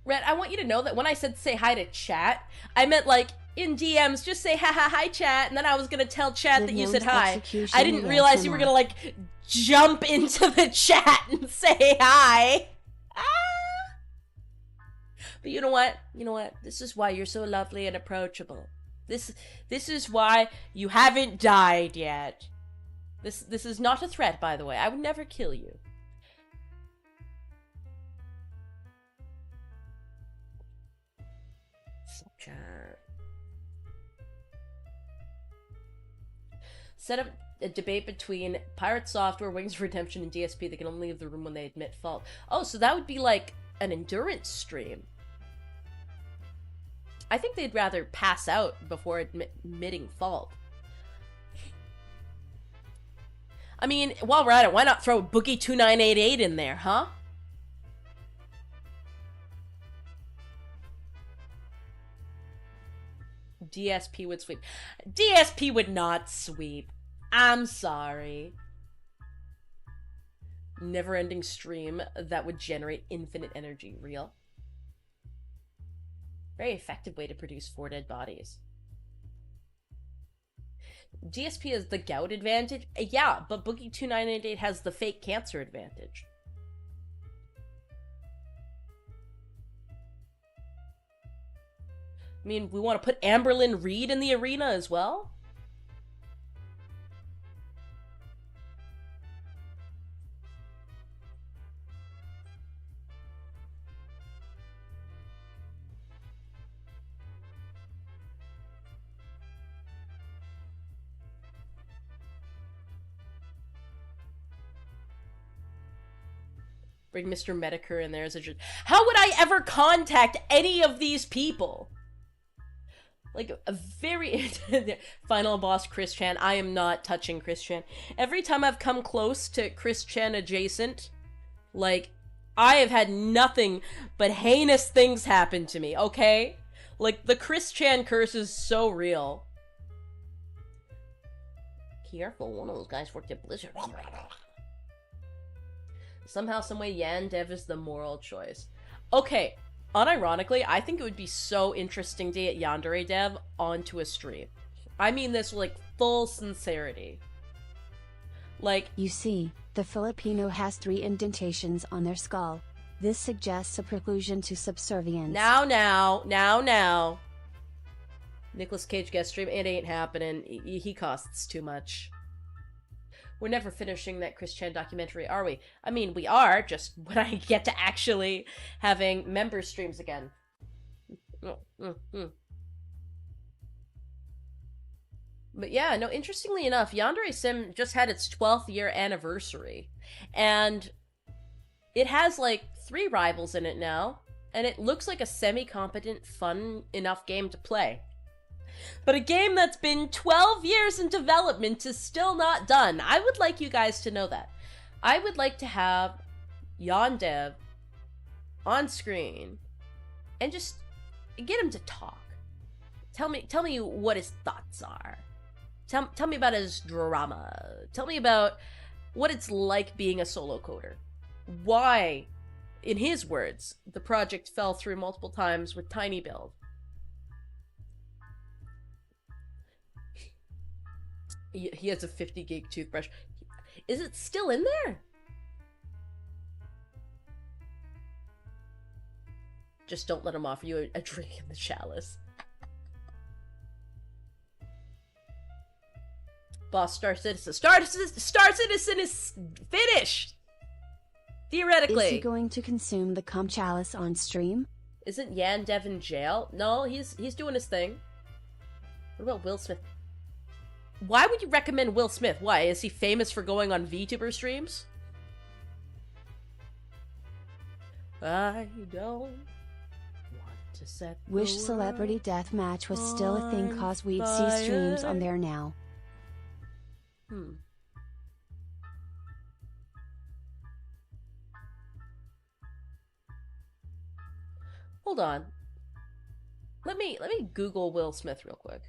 Red, I want you to know that when I said say hi to chat, I meant like in DMs, just say hi chat, and then I was gonna tell chat that you said hi. I didn't realize you were gonna like jump into the chat and say hi. But you know what? You know what? This is why you're so lovely and approachable. This is why you haven't died yet. This is not a threat, by the way. I would never kill you. Set up a debate between Pirate Software, Wings of Redemption, and DSP that can only leave the room when they admit fault. Oh, so that would be like an endurance stream. I think they'd rather pass out before admitting fault. I mean, while we're at it, why not throw Boogie2988 in there, huh? DSP would sweep. DSP would not sweep. I'm sorry. Never-ending stream that would generate infinite energy. Real. Very effective way to produce 4 dead bodies. DSP has the gout advantage? Yeah, but Boogie2988 has the fake cancer advantage. I mean, we want to put Amberlynn Reed in the arena as well? Bring Mr. Medicare in there as a judge. How would I ever contact any of these people? Like, a very... Final boss, Chris Chan. I am not touching Chris Chan. Every time I've come close to Chris Chan adjacent, like, I have had nothing but heinous things happen to me, okay? Like, the Chris Chan curse is so real. Careful, one of those guys worked at Blizzard. Somehow, someway, Yandev is the moral choice. Okay, unironically, I think it would be so interesting to get Yandere Dev onto a stream. I mean this with, like, full sincerity. Like... You see, the Filipino has 3 indentations on their skull. This suggests a preclusion to subservience. Now. Nicolas Cage guest stream, it ain't happening. He costs too much. We're never finishing that Chris Chan documentary, are we? I mean, we are, just when I get to actually having member streams again. But yeah, no, interestingly enough, Yandere Sim just had its 12th year anniversary. And it has, like, 3 rivals in it now. And it looks like a semi-competent, fun enough game to play. But a game that's been 12 years in development is still not done. I would like you guys to know that. I would like to have Yandev on screen and just get him to talk. Tell me what his thoughts are. Tell me about his drama. Tell me about what it's like being a solo coder. Why, in his words, the project fell through multiple times with Tiny Build. He has a 50 gig toothbrush. Is it still in there? Just don't let him offer you a drink in the chalice. Boss Star Citizen. Star Citizen is finished! Theoretically. Is he going to consume the cum chalice on stream? Isn't Yan Dev in jail? No, he's doing his thing. What about Will Smith? Why would you recommend Will Smith? Why? Is he famous for going on VTuber streams? I don't want to set the Wish Celebrity Deathmatch was still a thing cause we'd see streams on there now. Hold on. Let me Google Will Smith real quick.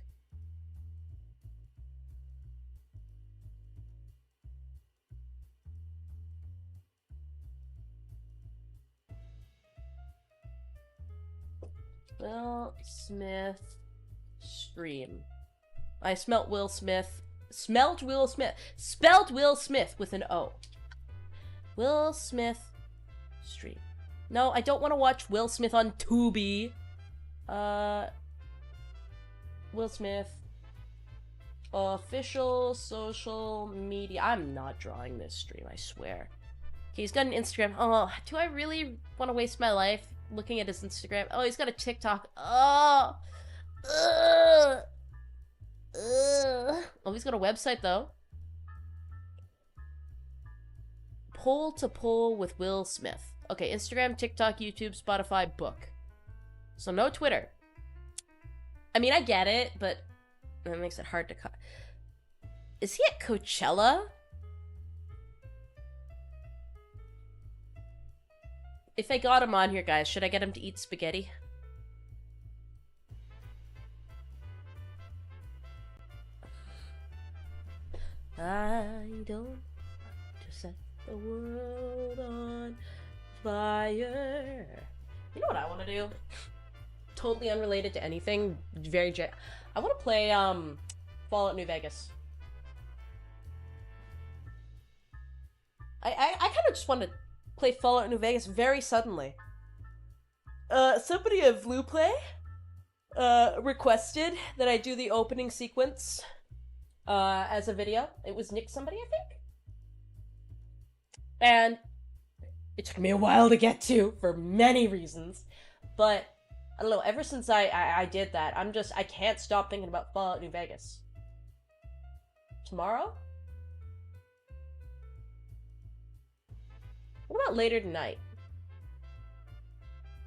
Will Smith stream. I smelt Will Smith. Smelt Will Smith. Spelled Will Smith with an O. Will Smith stream. No, I don't want to watch Will Smith on Tubi. Will Smith. Official social media. I'm not drawing this stream, I swear. Okay, he's got an Instagram. Oh, do I really want to waste my life looking at his Instagram? Oh, he's got a TikTok. Oh, he's got a website, though. Poll to poll with Will Smith. Okay, Instagram, TikTok, YouTube, Spotify, book. So no Twitter. I mean, I get it, but that makes it hard to cut. Is he at Coachella? If I got him on here, guys, should I get him to eat spaghetti? I don't want to set the world on fire. You know what I want to do? Totally unrelated to anything. I want to play Fallout New Vegas. I kind of just want to play Fallout New Vegas very suddenly. Somebody at Blueplay requested that I do the opening sequence as a video. It was Nick somebody, I think. And it took me a while to get to for many reasons. But I don't know, ever since I did that, I can't stop thinking about Fallout New Vegas. Tomorrow? What about later tonight?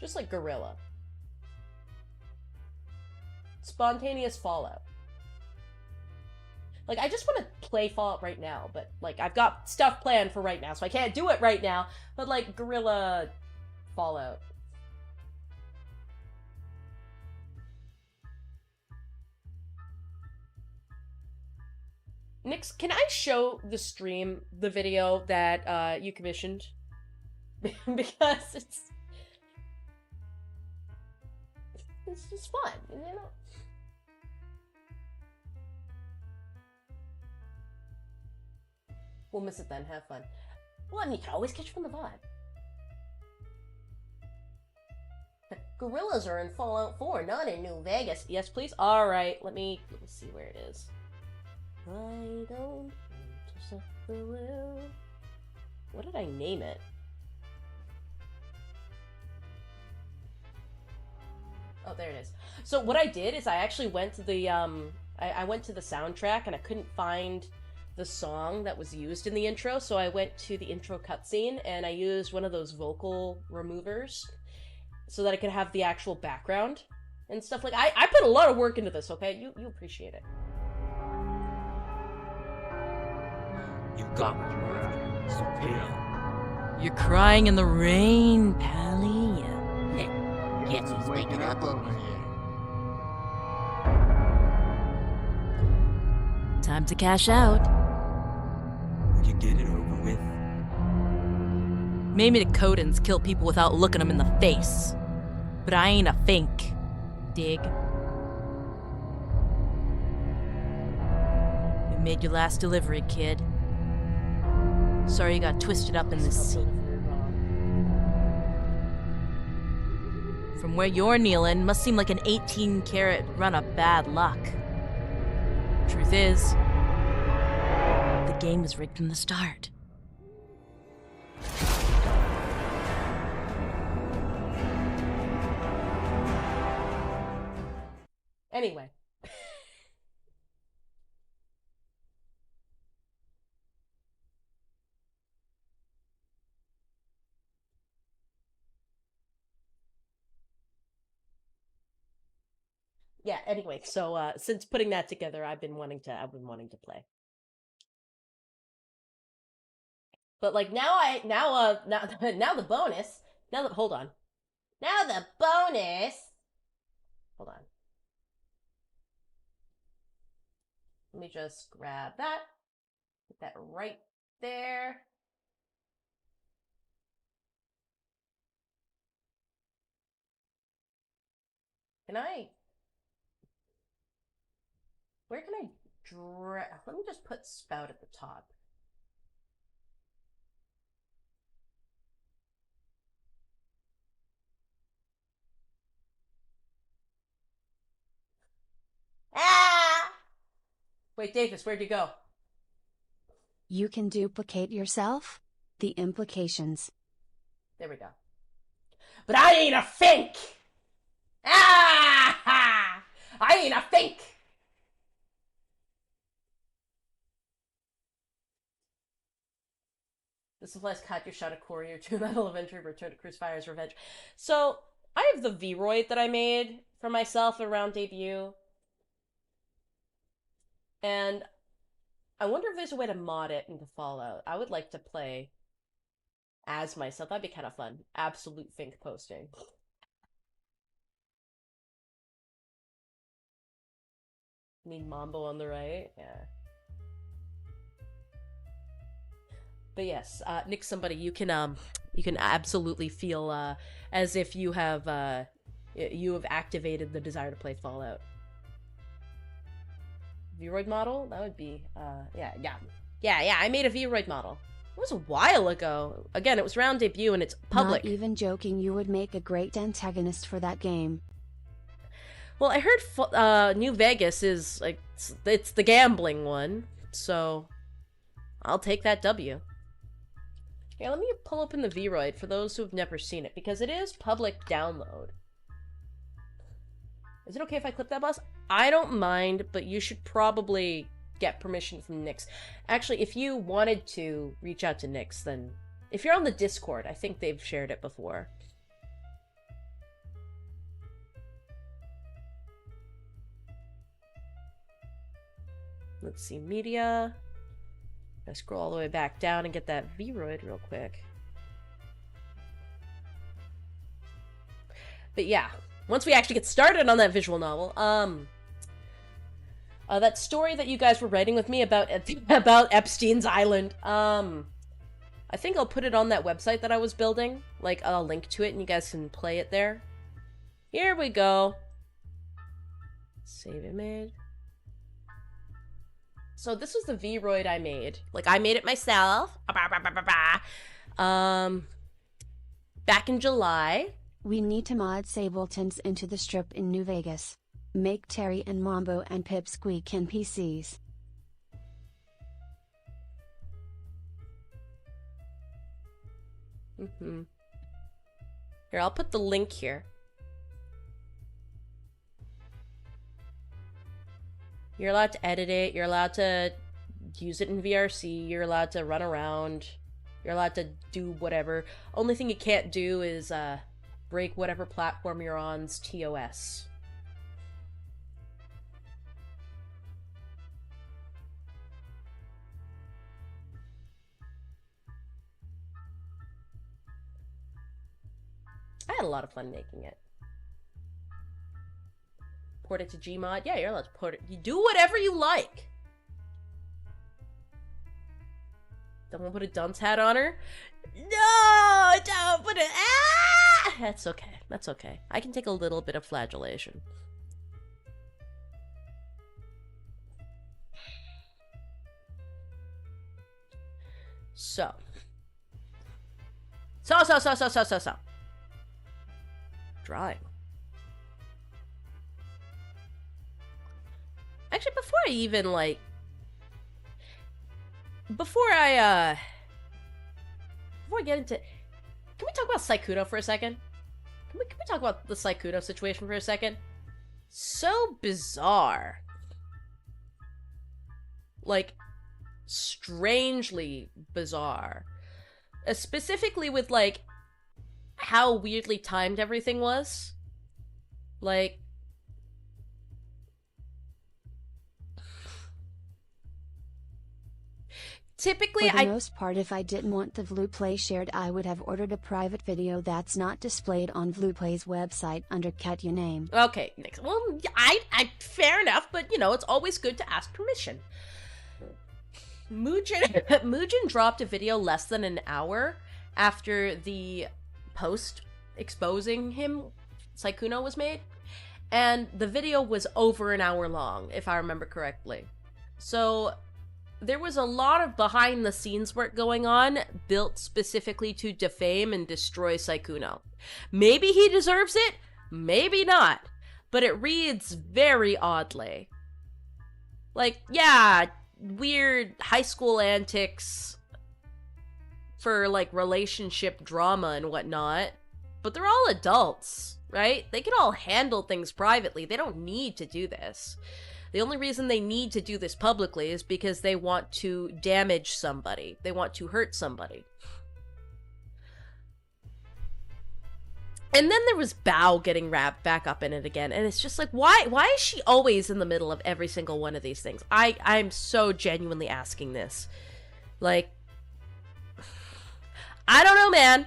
Just like Guerrilla. Spontaneous Fallout. Like, I just want to play Fallout right now, but, like, I've got stuff planned for right now, so I can't do it right now. But, like, Guerrilla Fallout. Nix, can I show the stream the video that you commissioned? Because it's just fun, you know? We'll miss it then, have fun. Well, I mean, you can always catch from the VOD. The gorillas are in Fallout 4, not in New Vegas. Yes, please? Alright, let me see where it is. I don't want to set the will. What did I name it? Oh, there it is. So what I did is I actually went to the I went to the soundtrack and I couldn't find the song that was used in the intro, so I went to the intro cutscene and I used one of those vocal removers so that I could have the actual background and stuff. Like, I put a lot of work into this, okay? You appreciate it. You got what you were after, so pay up. You're crying in the rain, Pally. Guess who's waking up over here? Time to cash out. Would you get it over with? Maybe the Codins kill people without looking them in the face. But I ain't a fink. Dig? You made your last delivery, kid. Sorry you got twisted up in this scene. From where you're kneeling, must seem like an 18-carat run of bad luck. Truth is, the game was rigged from the start. Anyway. Yeah, anyway, so since putting that together, I've been wanting to play. But like now the bonus, hold on. Now the bonus. Hold on. Let me just grab that. Put that right there. Where can I let me just put spout at the top. Ah! Wait, Davis, where'd you go? You can duplicate yourself? The implications. There we go. But I ain't a fink! Ah! I ain't a fink! This implies Katya shot a courier to Metal Avenger, return to Crucifire's Revenge. So, I have the Vroid that I made for myself around debut. And I wonder if there's a way to mod it into Fallout. I would like to play as myself. That'd be kind of fun. Absolute fink posting. Need Mambo on the right? Yeah. But yes, Nick, somebody, you can absolutely feel as if you have activated the desire to play Fallout. Vroid model? That would be yeah, I made a Vroid model. It was a while ago. Again, it was around debut and it's public. Not even joking, you would make a great antagonist for that game. Well, I heard New Vegas is like it's the gambling one, so I'll take that W. Yeah, let me pull open the Vroid for those who have never seen it, because it is public download. Is it okay if I clip that, boss? I don't mind, but you should probably get permission from Nyx. Actually, if you wanted to reach out to Nyx, then if you're on the Discord, I think they've shared it before. Let's see, media. I scroll all the way back down and get that Vroid real quick. But yeah, once we actually get started on that visual novel, that story that you guys were writing with me about Epstein's Island, I think I'll put it on that website that I was building. Like, I'll link to it and you guys can play it there. Here we go. Save image. So this was the Vroid I made. Like, I made it myself. Back in July. We need to mod Sabletons into the strip in New Vegas. Make Terry and Mambo and Pip squeak NPCs. Here, I'll put the link here. You're allowed to edit it, you're allowed to use it in VRC, you're allowed to run around, you're allowed to do whatever. Only thing you can't do is break whatever platform you're on's TOS. had a lot of fun making it. Port it to Gmod. Yeah, you're allowed to port it. You do whatever you like. Don't put a dunce hat on her. No, don't put it. Ah! That's okay. That's okay. I can take a little bit of flagellation. So. Drawing. Actually, before I even, like... Before I get into... Can we talk about Sykkuno for a second? Can we talk about the Sykkuno situation for a second? So bizarre. Like, strangely bizarre. Specifically with, like, how weirdly timed everything was. Like... Typically, for the most part, if I didn't want the Vluplay shared, I would have ordered a private video that's not displayed on Vluplay's website under Katya name. Okay, next. Well, I fair enough, but you know, it's always good to ask permission. Mugen dropped a video less than an hour after the post exposing him, Sykkuno, was made, and the video was over an hour long, if I remember correctly. So there was a lot of behind-the-scenes work going on, built specifically to defame and destroy Sykkuno. Maybe he deserves it, maybe not, but it reads very oddly. Like, yeah, weird high school antics for, like, relationship drama and whatnot, but they're all adults, right? They can all handle things privately. They don't need to do this. The only reason they need to do this publicly is because they want to damage somebody. They want to hurt somebody. And then there was Bao getting wrapped back up in it again. And it's just like, why is she always in the middle of every single one of these things? I'm so genuinely asking this. Like, I don't know, man.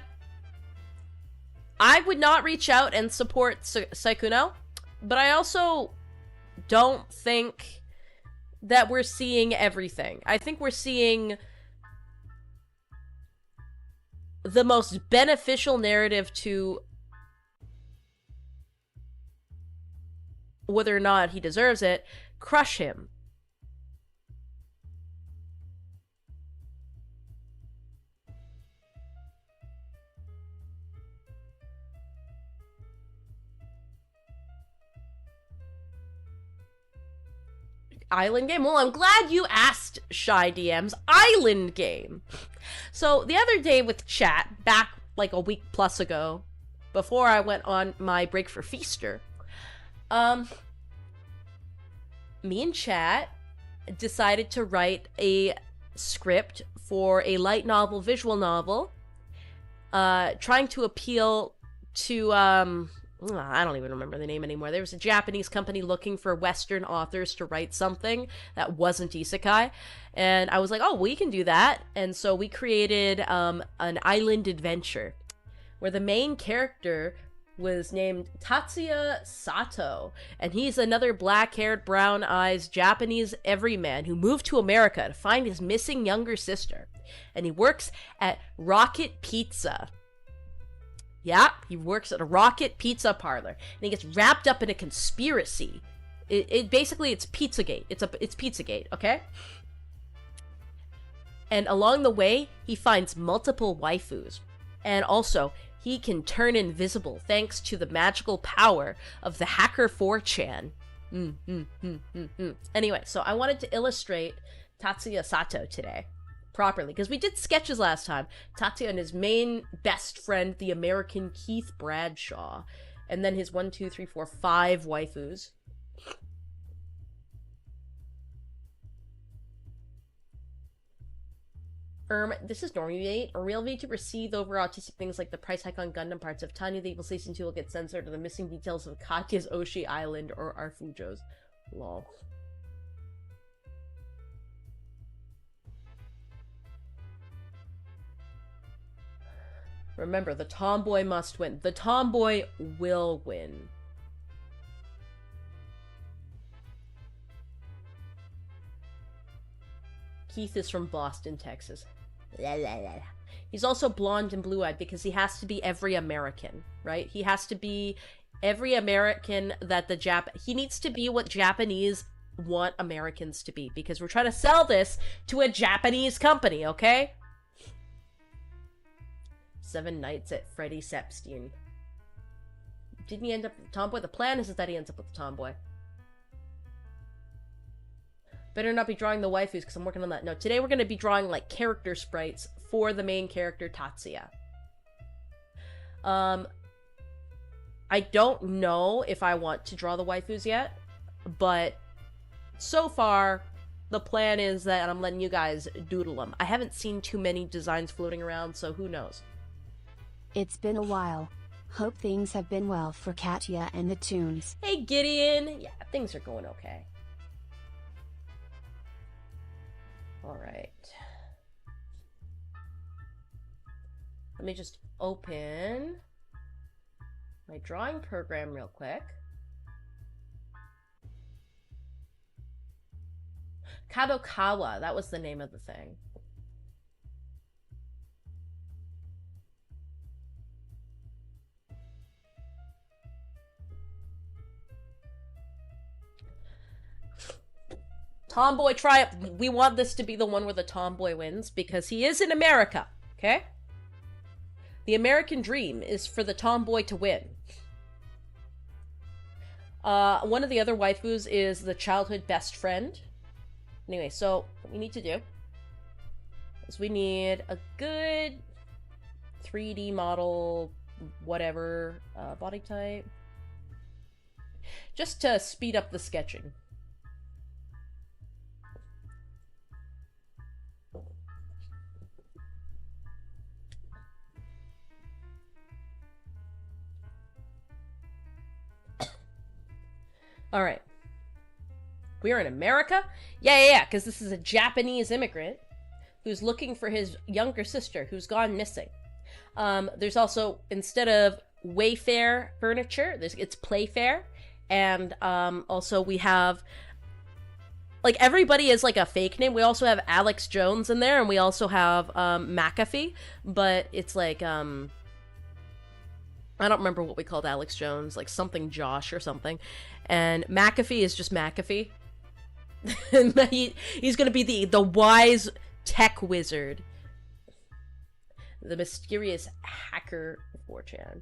I would not reach out and support Sykkuno, but I also don't think that we're seeing everything. I think we're seeing the most beneficial narrative to whether or not he deserves it, crush him. Island game? Well, I'm glad you asked, Shy DMs. Island game. So, the other day with chat, back like a week plus ago, before I went on my break for Feaster, me and chat decided to write a script for a light novel, visual novel, trying to appeal to, I don't even remember the name anymore. There was a Japanese company looking for Western authors to write something that wasn't isekai. And I was like, oh, we can do that. And so we created an island adventure where the main character was named Tatsuya Sato. And he's another black-haired, brown-eyed Japanese everyman who moved to America to find his missing younger sister. And he works at Rocket Pizza. Yeah, he works at a Rocket Pizza parlor, and he gets wrapped up in a conspiracy. It basically, it's Pizzagate. It's Pizzagate, okay? And along the way, he finds multiple waifus, and also he can turn invisible thanks to the magical power of the hacker 4chan. Anyway, so I wanted to illustrate Tatsuya Sato today. Properly, because we did sketches last time. Tatsuya and his main best friend, the American Keith Bradshaw, and then his 5 waifus. This is normally a real VTuber seethe over autistic things like the price hike on Gundam parts. If Tanya the Evil Season 2 will get censored, or the missing details of Katya's Oshi Island or Arfujo's. Lol. Remember, the tomboy must win. The tomboy will win. Keith is from Boston, Texas. La, la, la. He's also blonde and blue-eyed because he has to be every American, right? He has to be every American that he needs to be what Japanese want Americans to be, because we're trying to sell this to a Japanese company, okay? 7 Nights at Freddy's Epstein. Didn't he end up with the tomboy? The plan is that he ends up with the tomboy. Better not be drawing the waifus, because I'm working on that. No, today we're going to be drawing, like, character sprites for the main character, Tatsuya. I don't know if I want to draw the waifus yet, but so far, the plan is that I'm letting you guys doodle them. I haven't seen too many designs floating around, so who knows? It's been a while. Hope things have been well for Katya and the Toons. Hey, Gideon! Yeah, things are going okay. Alright. Let me just open my drawing program real quick. Kadokawa, that was the name of the thing. Tomboy triumph. We want this to be the one where the tomboy wins because he is in America, okay? The American dream is for the tomboy to win. One of the other waifus is the childhood best friend. Anyway, so what we need to do is we need a good 3D model, whatever, body type, just to speed up the sketching. All right. We are in America? Yeah, because this is a Japanese immigrant who's looking for his younger sister who's gone missing. There's also, instead of Wayfair furniture, it's Playfair. And also we have, like, everybody is like a fake name. We also have Alex Jones in there, and we also have McAfee, but it's like, I don't remember what we called Alex Jones, like something Josh or something. And McAfee is just McAfee. He's gonna be the wise tech wizard. The mysterious hacker of 4chan.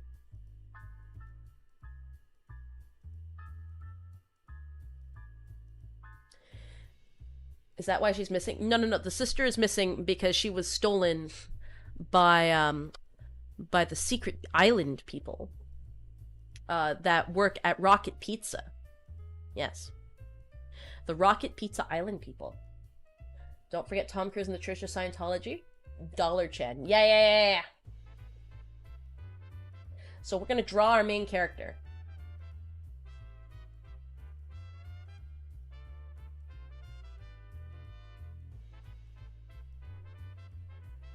Is that why she's missing? No. The sister is missing because she was stolen by the secret island people that work at Rocket Pizza. Yes. The Rocket Pizza Island people. Don't forget Tom Cruise and the Church of Scientology. Dollar Chen. Yeah. So we're gonna draw our main character.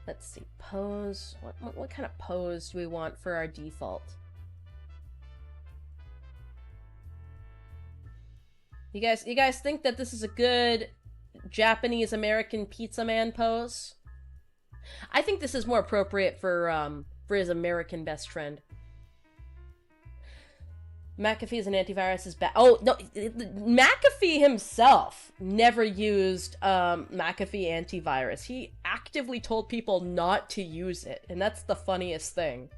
Let's see. Pose. What kind of pose do we want for our default? You guys think that this is a good Japanese American pizza man pose? I think this is more appropriate for his American best friend. McAfee is an antivirus is bad. Oh, no, McAfee himself never used McAfee antivirus. He actively told people not to use it, and that's the funniest thing.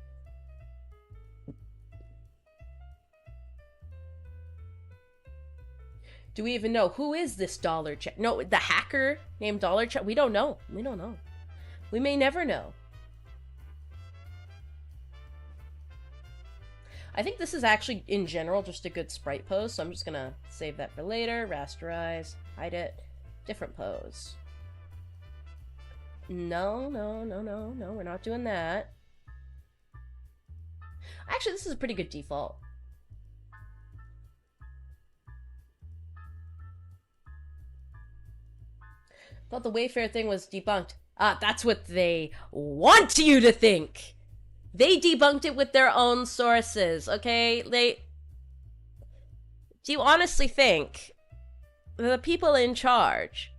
Do we even know who is this Dollar Chen? No, the hacker named Dollar Chen. We don't know. We don't know. We may never know. I think this is actually, in general, just a good sprite pose, so I'm just gonna save that for later. Rasterize, hide it, different pose. No, we're not doing that. Actually, this is a pretty good default. Thought the Wayfair thing was debunked. Ah, that's what they want you to think! They debunked it with their own sources, okay? Do you honestly think the people in charge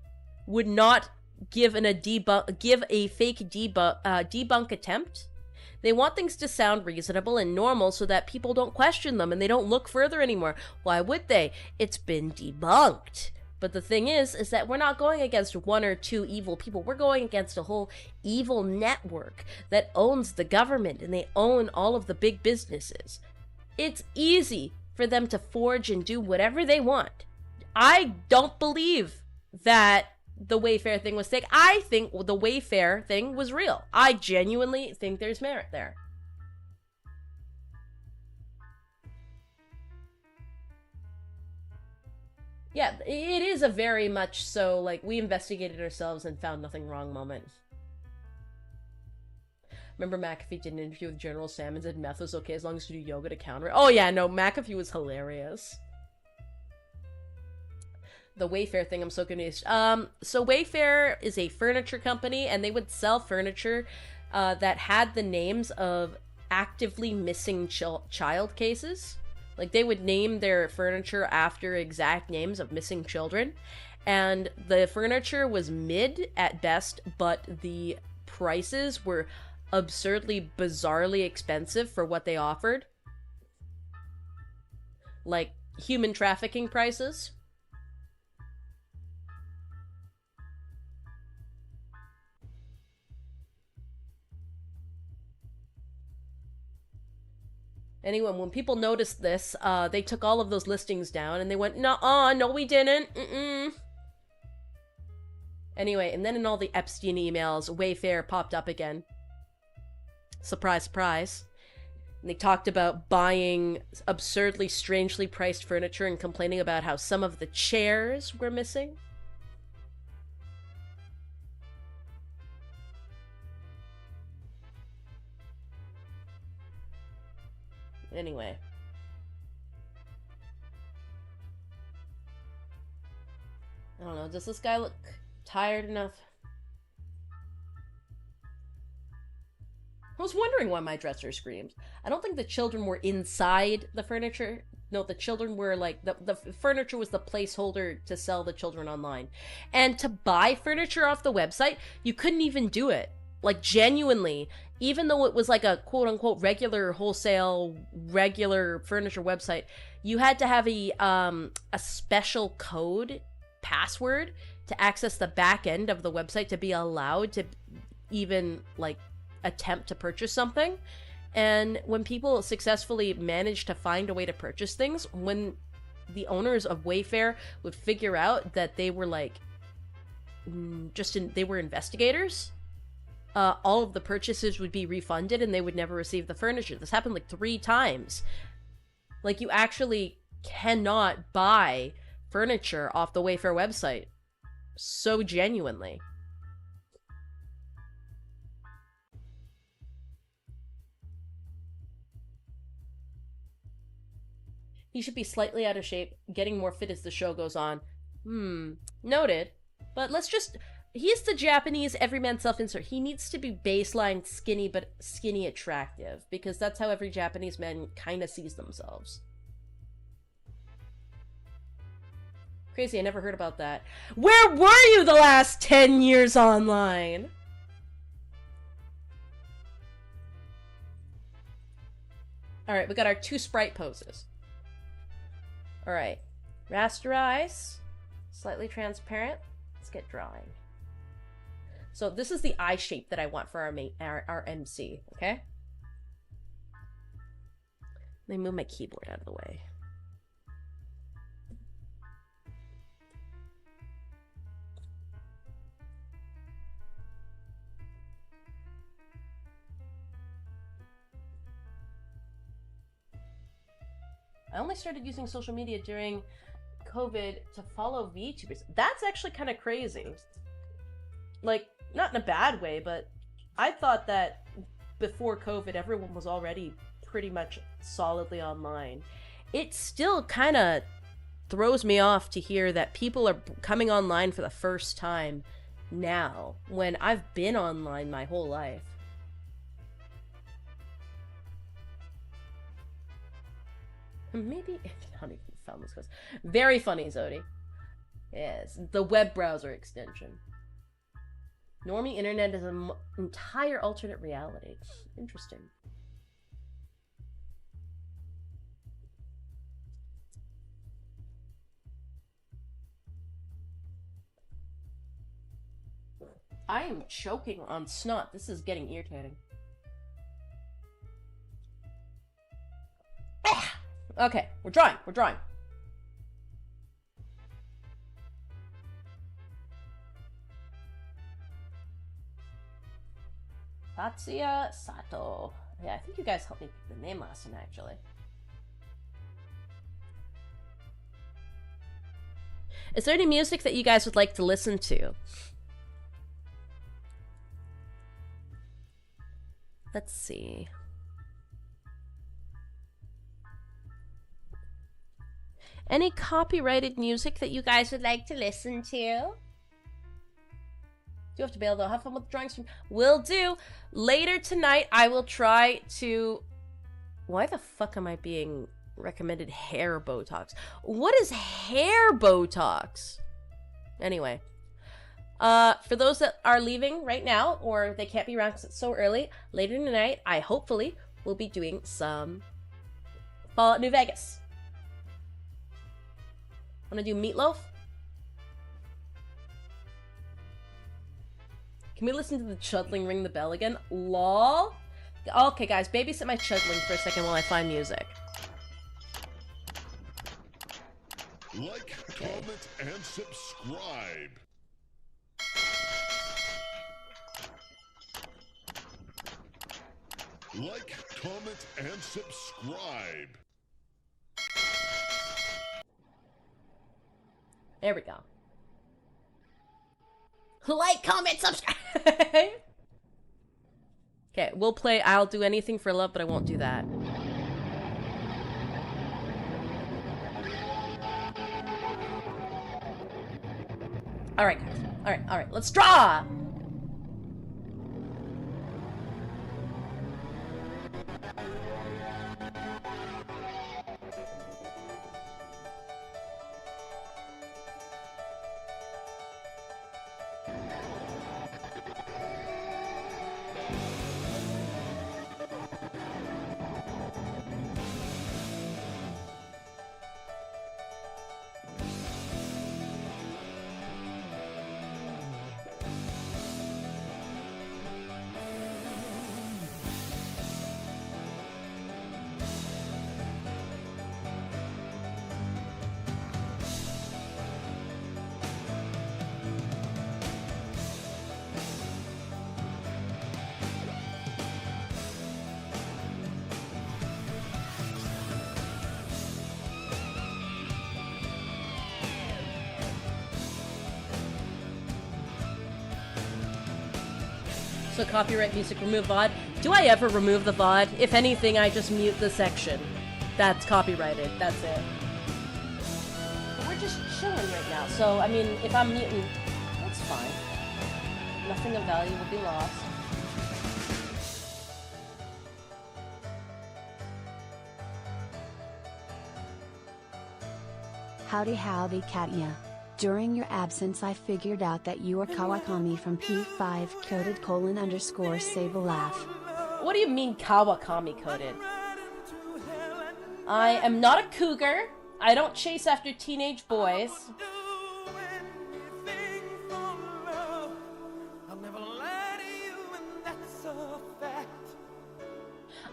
would not give a fake debunk attempt? They want things to sound reasonable and normal so that people don't question them and they don't look further anymore. Why would they? It's been debunked. But the thing is that we're not going against one or two evil people. We're going against a whole evil network that owns the government, and they own all of the big businesses. It's easy for them to forge and do whatever they want. I don't believe that the Wayfair thing was fake. I think the Wayfair thing was real. I genuinely think there's merit there. Yeah, it is a very much so, like, we investigated ourselves and found nothing wrong moment. Remember McAfee did an interview with General Sam and said meth was okay as long as you do yoga to counter it? Oh yeah, no, McAfee was hilarious. The Wayfair thing, I'm so confused. So Wayfair is a furniture company, and they would sell furniture that had the names of actively missing child cases. Like, they would name their furniture after exact names of missing children. And the furniture was mid at best, but the prices were absurdly, bizarrely expensive for what they offered. Like, human trafficking prices. Anyway, when people noticed this, they took all of those listings down and they went, "Nuh-uh, no we didn't, Anyway, and then in all the Epstein emails, Wayfair popped up again. Surprise, surprise. And they talked about buying absurdly, strangely priced furniture and complaining about how some of the chairs were missing. Anyway. I don't know, does this guy look tired enough? I was wondering why my dresser screams. I don't think the children were inside the furniture. No, the children were like, the furniture was the placeholder to sell the children online. And to buy furniture off the website, you couldn't even do it. Like, genuinely, even though it was like a quote-unquote regular wholesale, regular furniture website, you had to have a special code password to access the back end of the website to be allowed to even, like, attempt to purchase something. And when people successfully managed to find a way to purchase things, when the owners of Wayfair would figure out that they were, like, they were investigators, all of the purchases would be refunded and they would never receive the furniture. This happened like 3 times. Like, you actually cannot buy furniture off the Wayfair website. So genuinely. He should be slightly out of shape, getting more fit as the show goes on. Noted. But let's just... He's the Japanese everyman self-insert. He needs to be baseline skinny, but skinny attractive, because that's how every Japanese man kind of sees themselves. Crazy, I never heard about that. Where were you the last 10 years online? Alright, we got our 2 sprite poses. Alright. Rasterize. Slightly transparent. Let's get drawing. So this is the eye shape that I want for our MC, okay? Let me move my keyboard out of the way. I only started using social media during COVID to follow VTubers. That's actually kind of crazy. Like, not in a bad way, but I thought that before COVID, everyone was already pretty much solidly online. It still kind of throws me off to hear that people are coming online for the first time now, when I've been online my whole life. Maybe not even found this close. Very funny, Zodi. Yes, the web browser extension. Normie internet is an entire alternate reality. Interesting. I am choking on snot. This is getting irritating. Okay, we're drawing. We're drawing. KATYA Sato. Yeah, I think you guys helped me pick the name last time, actually. Is there any music that you guys would like to listen to? Let's see. Any copyrighted music that you guys would like to listen to? You have to bail though. Have fun with the drawing stream. Will do. Later tonight, I will try to... Why the fuck am I being recommended hair Botox? What is hair Botox? Anyway. For those that are leaving right now, or they can't be around because it's so early, later tonight, I hopefully will be doing some Fallout New Vegas. Wanna do Meatloaf? Can we listen to the chudling ring the bell again? LOL? Okay, guys, babysit my chudling for a second while I find music. Like, comment, and subscribe. Like, comment, and subscribe. There we go. Like, comment, subscribe. Okay, we'll play I'll Do Anything for Love, but I won't do that. Alright, guys. Alright, let's draw! So copyright music, remove VOD. Do I ever remove the VOD? If anything, I just mute the section. That's copyrighted. That's it. But we're just chilling right now. So, I mean, if I'm muting, that's fine. Nothing of value will be lost. Howdy, Katya. During your absence I figured out that you are Kawakami from P5 coded __ Sable Laugh. What do you mean Kawakami coded? I am not a cougar. I don't chase after teenage boys.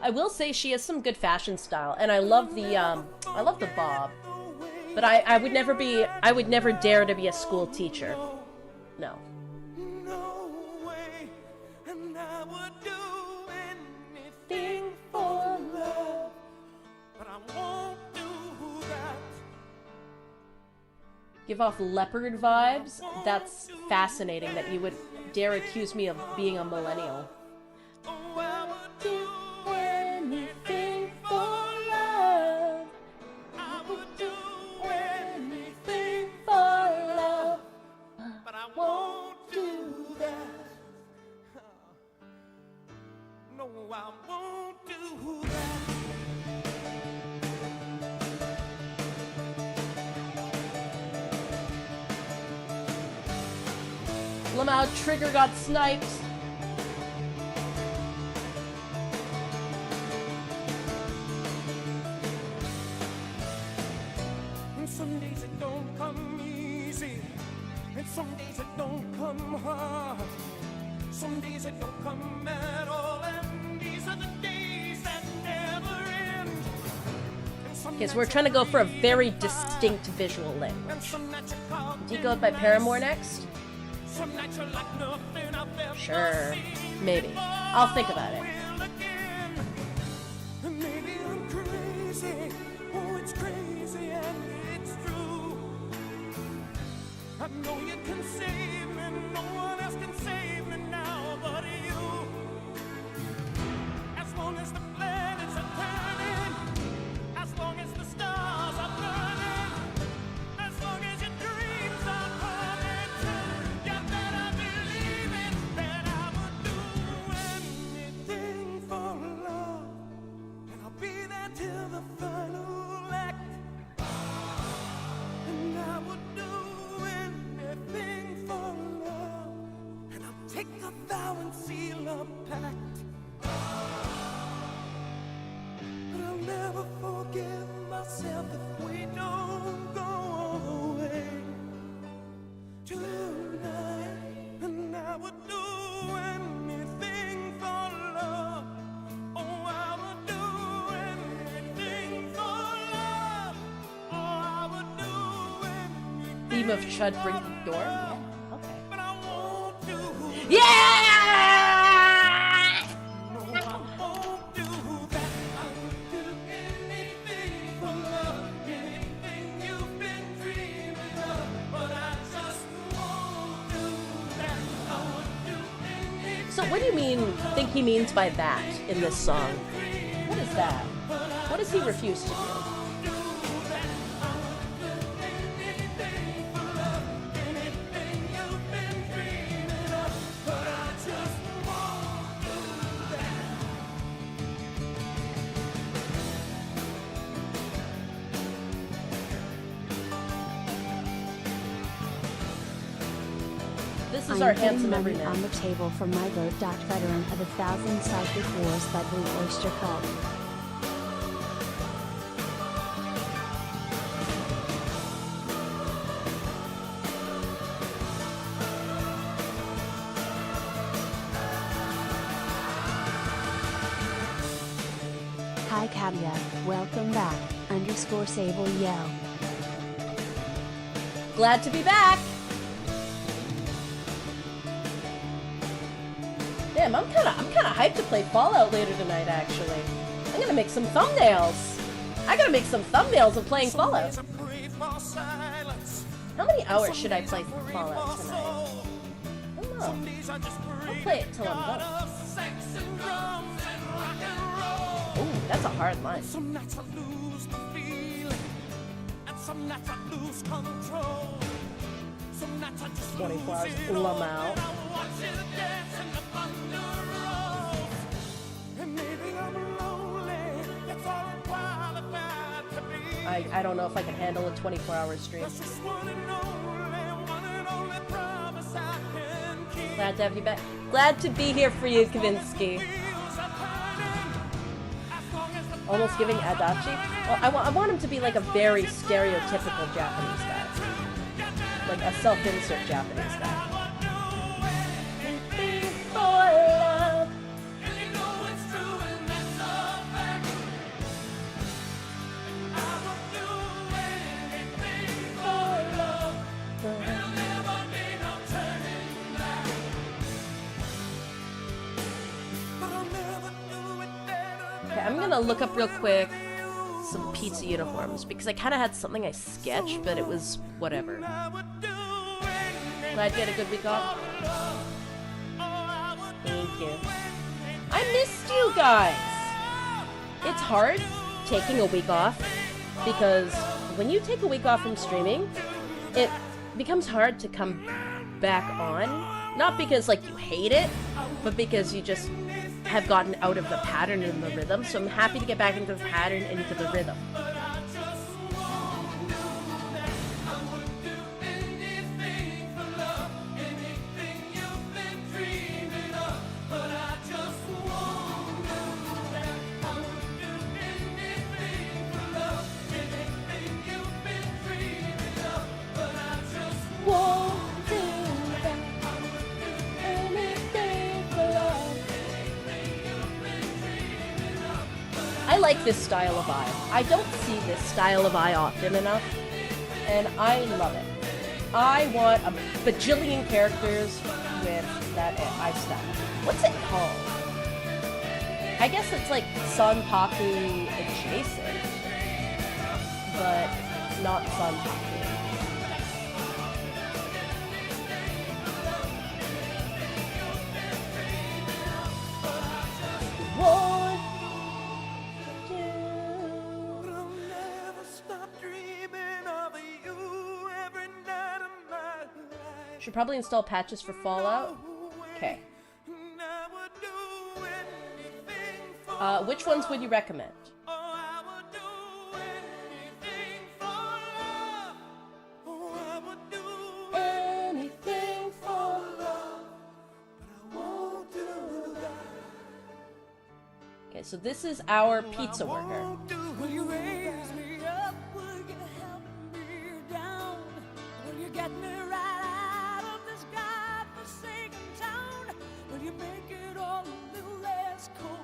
I will say she has some good fashion style, and I love the bob. But I would never dare to be a school teacher. No. No way, and I would do anything for love, but I won't do that. Give off leopard vibes? That's fascinating that you would dare accuse me of being a millennial. Oh, I would do anything for love. I would do anything for love, but I won't do that. No, I won't do that. Lamau Trigger got sniped. And some days it don't come easy, and some days it don't come hard. Some days it don't come at all, and these are the days that never end. Okay, so we're trying to go for a very distinct visual language. Do you go by Paramore next? Sure, maybe. I'll think about it. Maybe I'm crazy, oh it's crazy and it's true. I know you can save me, no one else can save me now but you. As long as the planets are turning, as long as the stars are burning, as long as your dreams are coming true, you better believe it, that I would do anything for love, and I'll be there till the final act. And I would do anything for love, and I'll take a vow and seal a pact. But I'll never forgive myself if we don't go away tonight. And I would do anything for love. Oh, I would do anything for love. Oh, I would do anything. Theme of Chud Ring Door? Yeah, okay. But I won't do. Yeah! No, I won't do that. I would do anything for love, anything you've been dreaming of. But I just won't do that. I would do anything. So what do you think he means by that in this song? What is that? What does he refuse to do? This is our handsome money everyman. on the table for my vote. Veteran of 1,000 Psychic Wars by Blue Oyster Cult. Hi Katya, welcome back, _Sable yell. Glad to be back! Damn, I'm kinda hyped to play Fallout later tonight, actually. I'm gonna make some thumbnails! I gotta make some thumbnails of playing Fallout. How many hours should I play Fallout tonight? I don't know. I'll play it till I'm done. Ooh, that's a hard line. Some nights I lose the feeling, and some nights I lose control. Some nights I just 24 hours, lose it Lamau. all, and I watch you dance in the thunder rolls. And maybe I'm lonely, that's all I'm qualified to be. I don't know if I can handle a 24-hour stream. That's just one and only promise I can keep. Glad to have you back. Glad to be here for you, Kavinsky. Almost giving Adachi. Well, I want him to be like a very stereotypical Japanese guy. Like a self-insert Japanese guy. Okay, I'm gonna look up real quick some pizza uniforms because I kind of had something I sketched, but it was whatever. Glad you had a good week off. Thank you. I missed you guys. It's hard taking a week off because when you take a week off from streaming, it becomes hard to come back on. Not because like you hate it, but because you just have gotten out of the pattern and the rhythm. So I'm happy to get back into the pattern and into the rhythm. like this style of eye. I don't see this style of eye often enough, and I love it. I want a bajillion characters with that eye style. What's it called? I guess it's like Sanpaku adjacent, but not Sanpaku. One, two. I'll never stop dreaming of you every night of my life. Should probably install patches for Fallout. Okay. Which ones would you recommend? Anything for love. Okay, so this is our pizza worker. Will you raise me up? Will you help me down? Will you get me right out of this godforsaken town? Will you make it all a little less cold?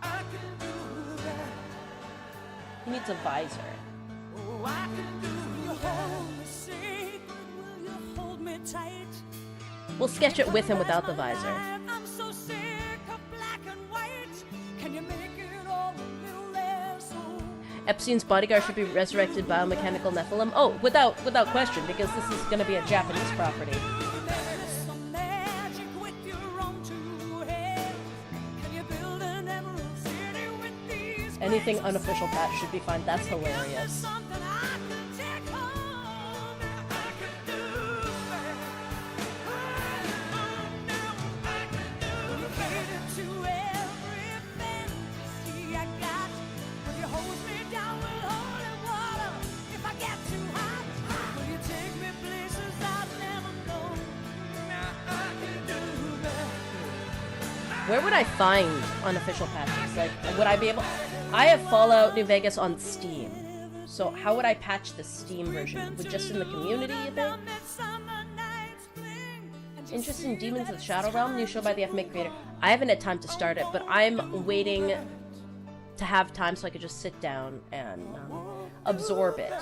I can do that. He needs a visor. Oh, I can do. Will you hold me sacred? Will you hold me tight? We'll sketch it with him without the visor. I'm so sick of black and white. Can you make it all a little less old? Epstein's bodyguard should be resurrected biomechanical Nephilim. Oh, without question, because this is going to be a Japanese property. There's some magic with your own two hands. Can you build an emerald city with these? Anything unofficial patch should be fine. That's hilarious. Something I can take home. I can do that. I can do. You cater to every fantasy I got. Will you hold me down with holy water if I get too hot? Will you take me places I've never known? Now I can do that. Where would I find unofficial patches? Like, would I be able... I have Fallout New Vegas on Steam. So how would I patch the Steam version? Would just in the community, you think? Interest in Demons of the Shadow Realm, new show by the FMA creator. I haven't had time to start it, but I'm waiting to have time so I could just sit down and absorb it.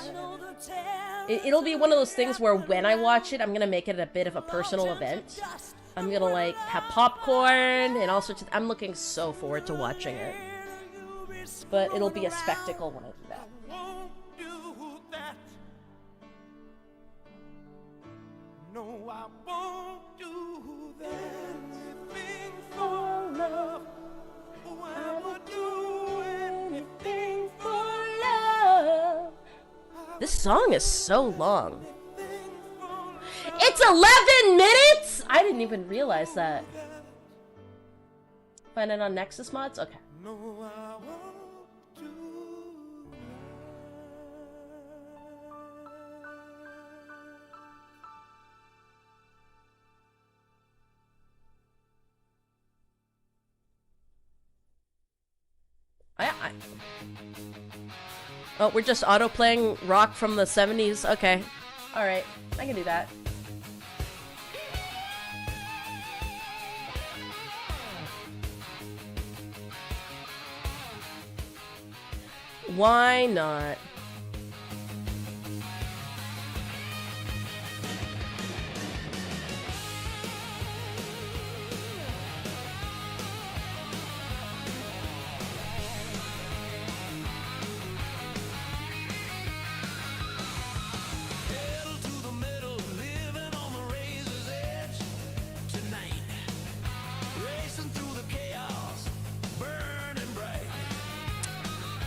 It'll be one of those things where when I watch it, I'm gonna make it a bit of a personal event. I'm gonna like have popcorn and all sorts of... I'm looking so forward to watching it. But it'll be a spectacle when I do that. Won't do that. No, I won't do that. Anything for love. Oh, I would do anything for love. This song is so long. It's 11 minutes? I didn't even realize that. Find it on Nexus mods? Okay. No, I won't do Oh, we're just auto-playing rock from the 70s? Okay. Alright, I can do that. Why not?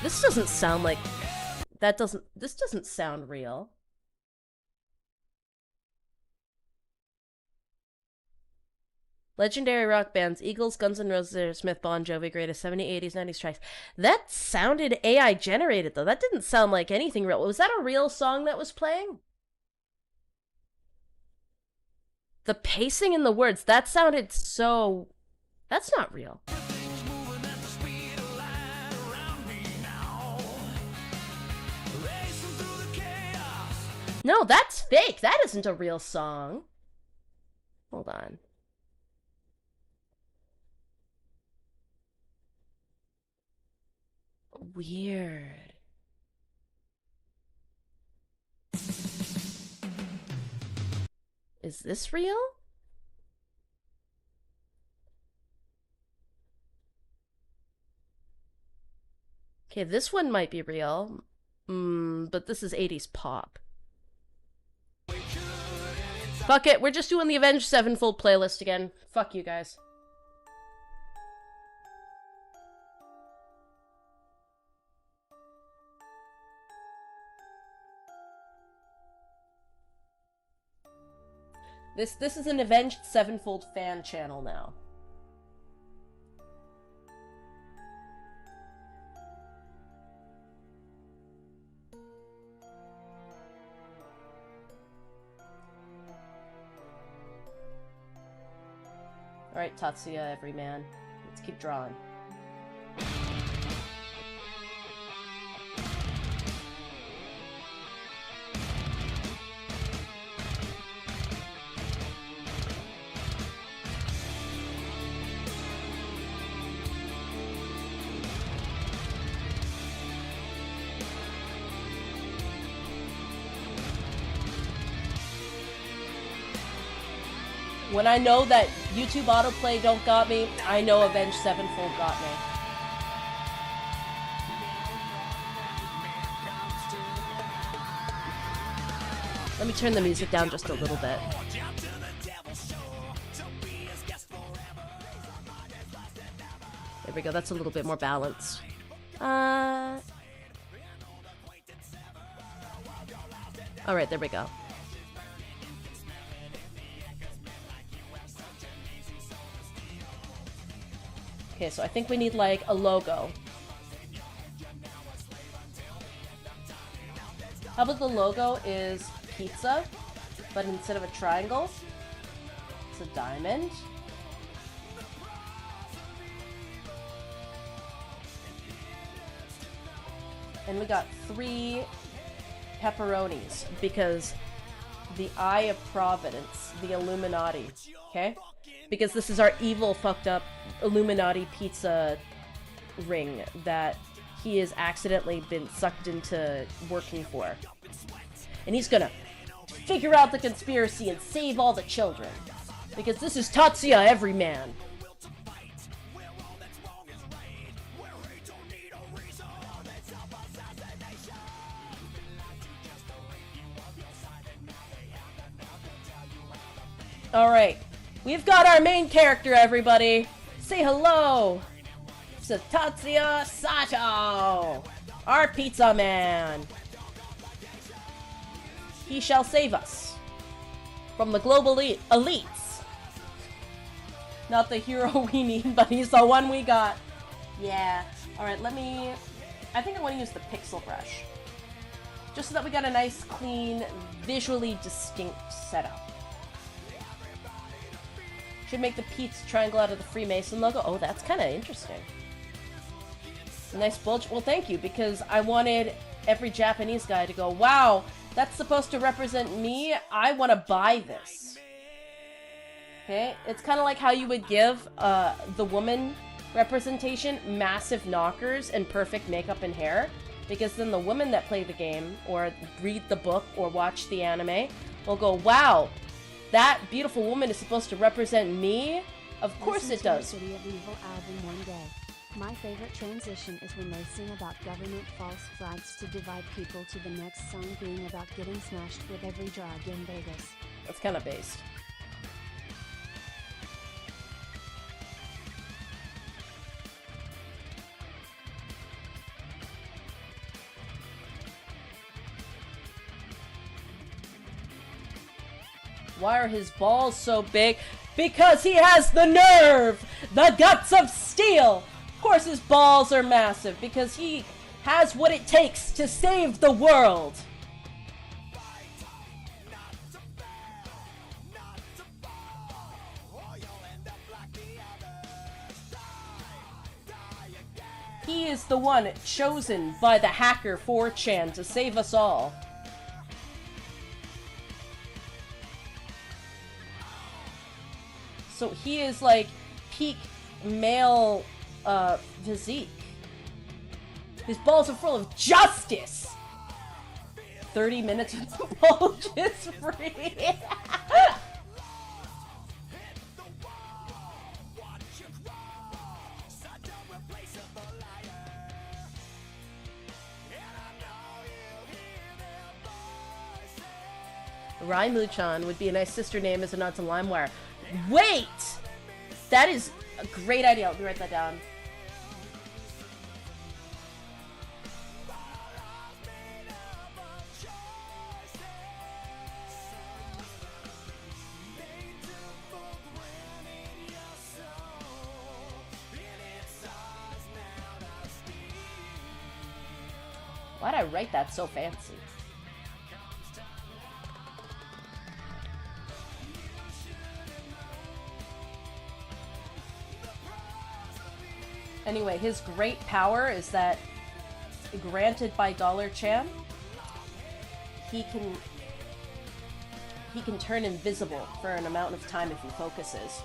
This doesn't sound like... This doesn't sound real. Legendary rock bands, Eagles, Guns N' Roses, Aerosmith, Bon Jovi, greatest 70s, 80s, 90s tracks. That sounded AI generated, though. That didn't sound like anything real. Was that a real song that was playing? The pacing in the words, that sounded so... That's not real. No, that's fake. That isn't a real song. Hold on. Weird. Is this real? Okay, this one might be real. But this is 80s pop. Fuck it, we're just doing the Avenged Sevenfold playlist again. Fuck you guys. This is an Avenged Sevenfold fan channel now. Alright, Tatsuya, everyman. Let's keep drawing. When I know that YouTube autoplay don't got me, I know Avenged Sevenfold got me. Let me turn the music down just a little bit. There we go, that's a little bit more balanced. Alright, there we go. Okay, so I think we need, like, a logo. How about the logo is pizza, but instead of a triangle, it's a diamond. And we got 3 pepperonis, because the Eye of Providence, the Illuminati, okay? Because this is our evil, fucked up Illuminati pizza ring that he has accidentally been sucked into working for. And he's gonna figure out the conspiracy and save all the children. Because this is Tatsuya Everyman. Alright. We've got our main character, everybody. Say hello to Tatsuya Sato, our pizza man. He shall save us from the global elites. Not the hero we need, but he's the one we got. Yeah. Alright, I think I want to use the pixel brush. Just so that we got a nice, clean, visually distinct setup. Should make the pizza triangle out of the Freemason logo. Oh, that's kind of interesting. Nice bulge. Well, thank you, because I wanted every Japanese guy to go, wow, that's supposed to represent me. I want to buy this. Okay? It's kind of like how you would give the woman representation massive knockers and perfect makeup and hair. Because then the women that play the game, or read the book, or watch the anime, will go, wow, that beautiful woman is supposed to represent me? Of course it does. City of Evil album one day. My favorite transition is when they sing about government false flags to divide people, to the next song being about getting smashed with every drug in Vegas. That's kind of based. Why are his balls so big? Because he has the nerve! The guts of steel! Of course his balls are massive, because he has what it takes to save the world! He is the one chosen by the hacker 4chan to save us all. So he is like peak male physique. His balls are full of justice. 30 minutes of the bulge is free. Raimuchan would be a nice sister name as a nod to LimeWire. Wait! That is a great idea. Let me write that down. Why'd I write that so fancy? Anyway, his great power is that, granted by Dollar Chan, he can turn invisible for an amount of time if he focuses.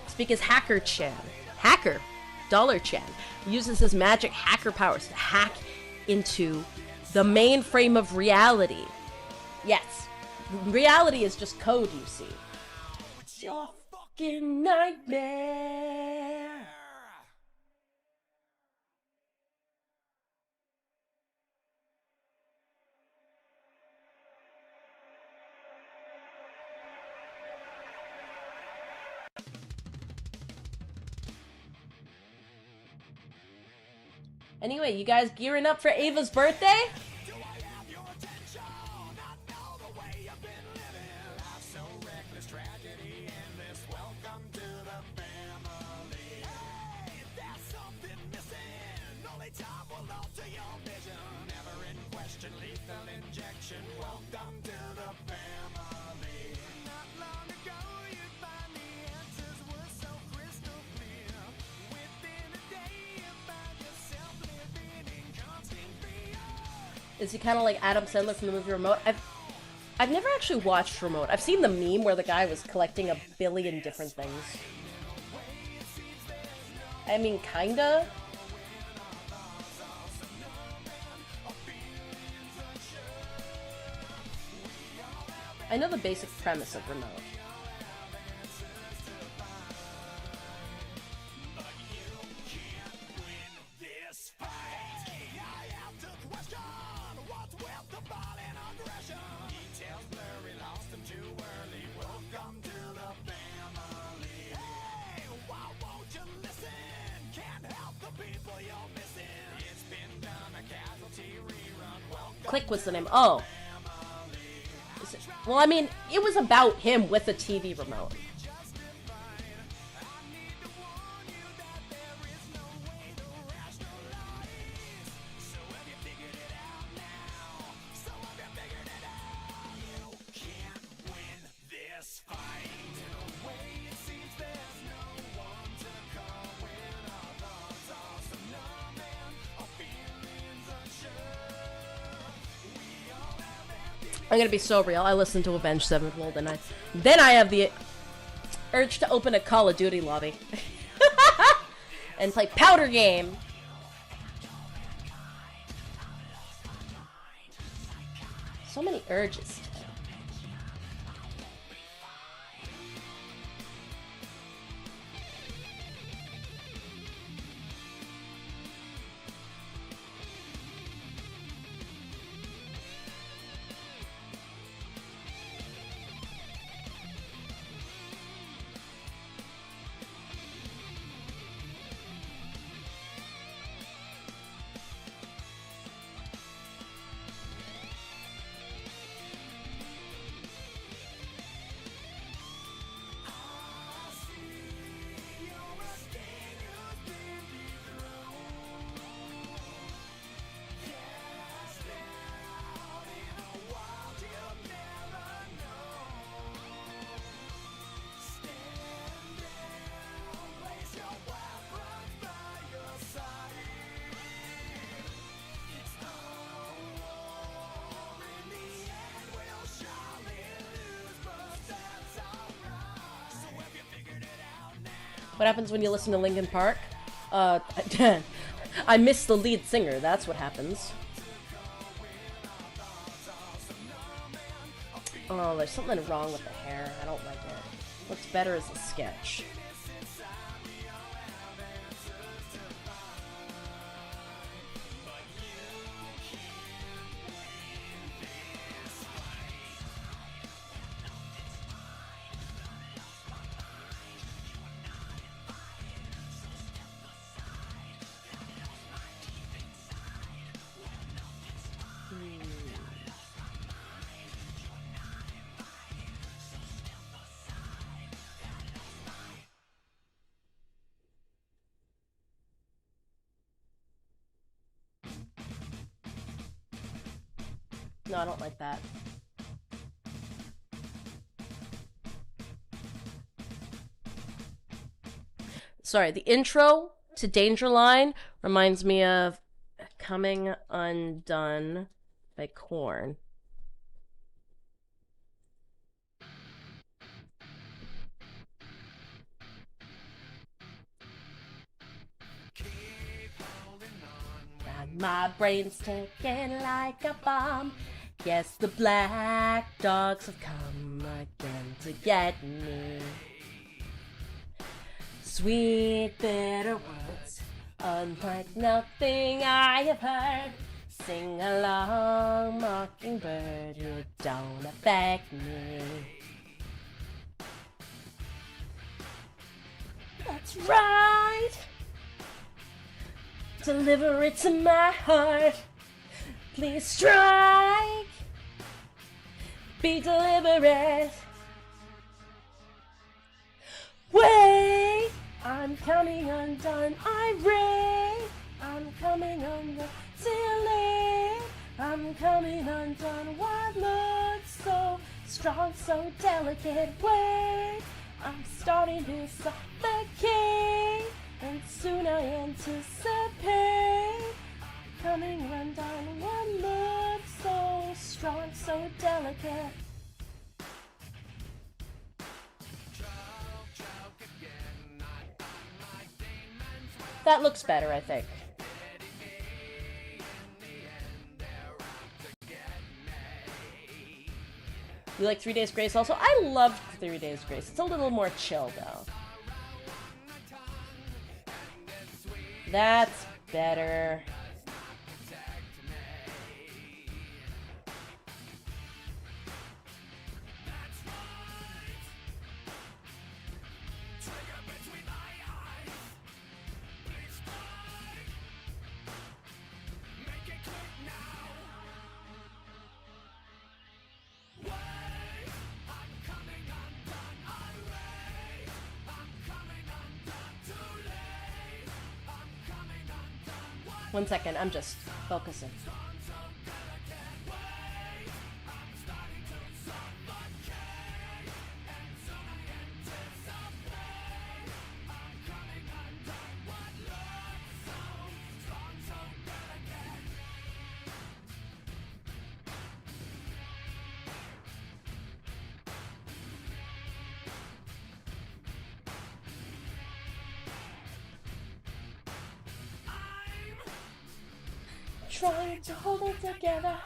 It's because Hacker Dollar Chan, uses his magic hacker powers to hack into the mainframe of reality. Yes, reality is just code, you see. It's your fucking nightmare. Anyway, you guys gearing up for Ava's birthday? Is he kind of like Adam Sandler from the movie Remote? I've never actually watched Remote. I've seen the meme where the guy was collecting a billion different things. I mean, kinda. I know the basic premise of Remote. Click was the name. Oh. Well, I mean, it was about him with a TV remote. I'm gonna be so real. I listened to Avenged Sevenfold, and then I have the urge to open a Call of Duty lobby and play Powder Game. So many urges. What happens when you listen to Linkin Park? I missed the lead singer, that's what happens. Oh, there's something wrong with the hair. I don't like it. Looks better as a sketch. No, I don't like that. Sorry, the intro to Danger Line reminds me of Coming Undone by Korn. And my brain's ticking like a bomb. Yes, the black dogs have come again to get me. Sweet bitter words, unlike nothing I have heard. Sing along, mockingbird, you don't affect me. That's right. Deliver it to my heart. Please strike. Be deliberate. Wait, I'm coming undone. Irate. I'm coming undone. Delay. I'm coming undone. What looks so strong, so delicate? Wait, I'm starting to suffocate, and soon I anticipate. Coming undone. What looks so strong, so delicate? That looks better, I think. You like 3 Days Grace also? I loved 3 Days Grace. It's a little more chill, though. That's better. One second, I'm just focusing. Trying to hold it together.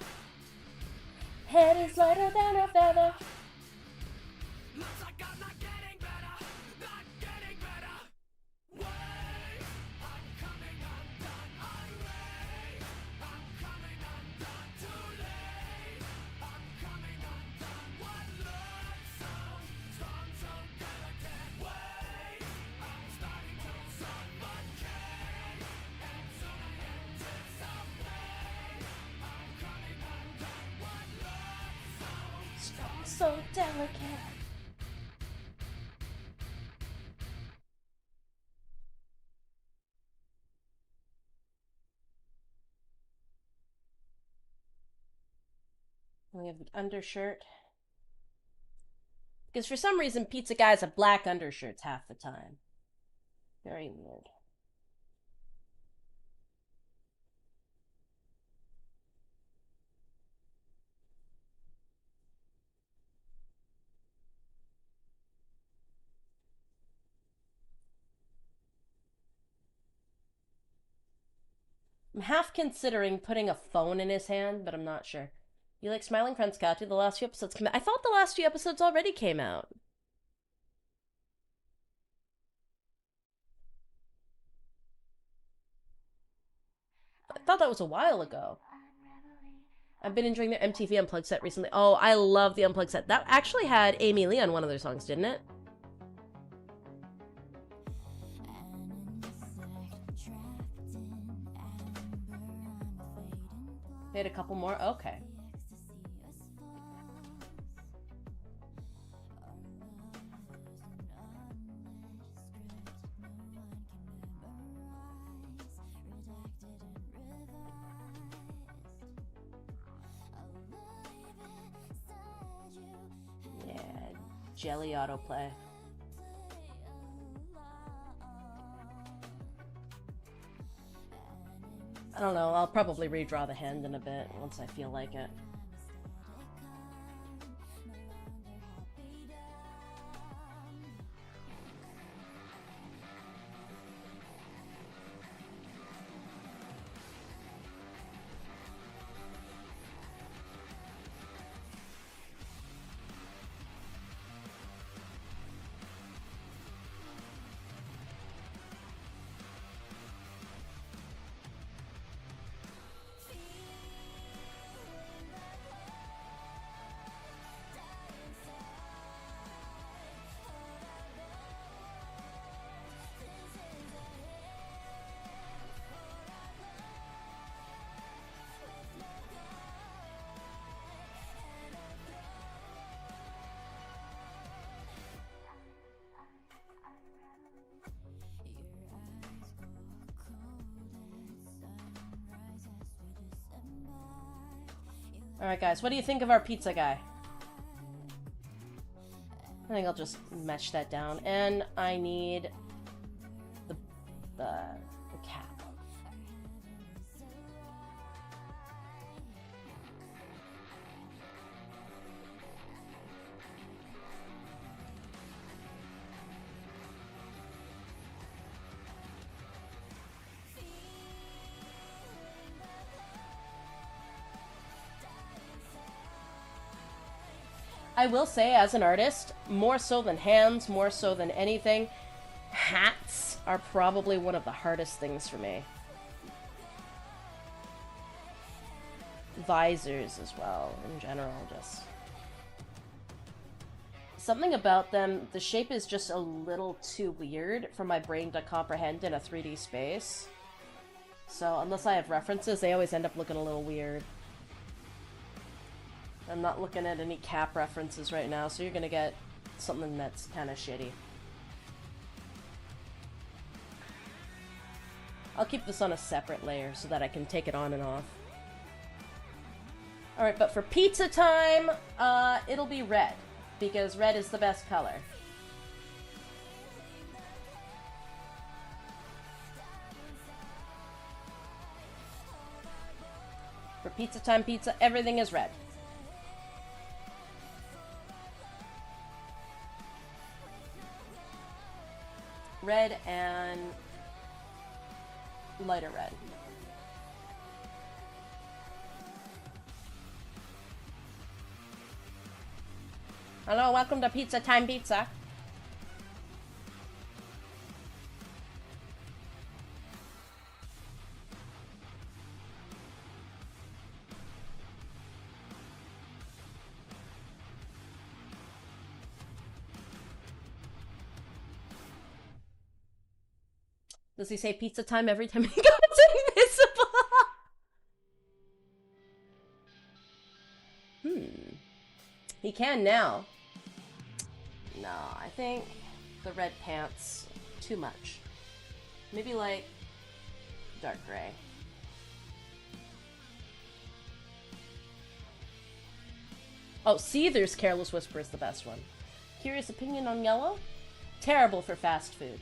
Head is lighter than a feather. Looks like I'm not getting better, not getting better. Wait, I'm coming undone, irate. I'm coming undone, too late. I'm coming undone. What looks so strong, so delicate? Wait, I'm starting to suffocate, and soon I anticipate. So delicate. We have the undershirt. Because for some reason, pizza guys have black undershirts half the time. Very weird. I'm half considering putting a phone in his hand, but I'm not sure. You like Smiling Friends, Katya? The last few episodes came out. I thought the last few episodes already came out. I thought that was a while ago. I've been enjoying their MTV Unplugged set recently. Oh, I love the Unplugged set. That actually had Amy Lee on one of their songs, didn't it? They had a couple more? Okay. Yeah, jelly autoplay. I don't know, I'll probably redraw the hand in a bit once I feel like it. Alright guys, what do you think of our pizza guy? I think I'll just mesh that down. And I need the cap. I will say, as an artist, more so than hands, more so than anything, hats are probably one of the hardest things for me. Visors as well, in general, just... Something about them, the shape is just a little too weird for my brain to comprehend in a 3D space. So, unless I have references, they always end up looking a little weird. I'm not looking at any cap references right now, so you're gonna get something that's kind of shitty. I'll keep this on a separate layer so that I can take it on and off. Alright, but for pizza time, it'll be red, because red is the best color. For pizza time pizza, everything is red. Red and lighter red. Hello, welcome to Pizza Time Pizza. Does he say pizza time every time he goes invisible? He can now. No, I think the red pants, too much. Maybe like dark gray. Oh, Seether's Careless Whisper is the best one. Curious opinion on yellow? Terrible for fast food.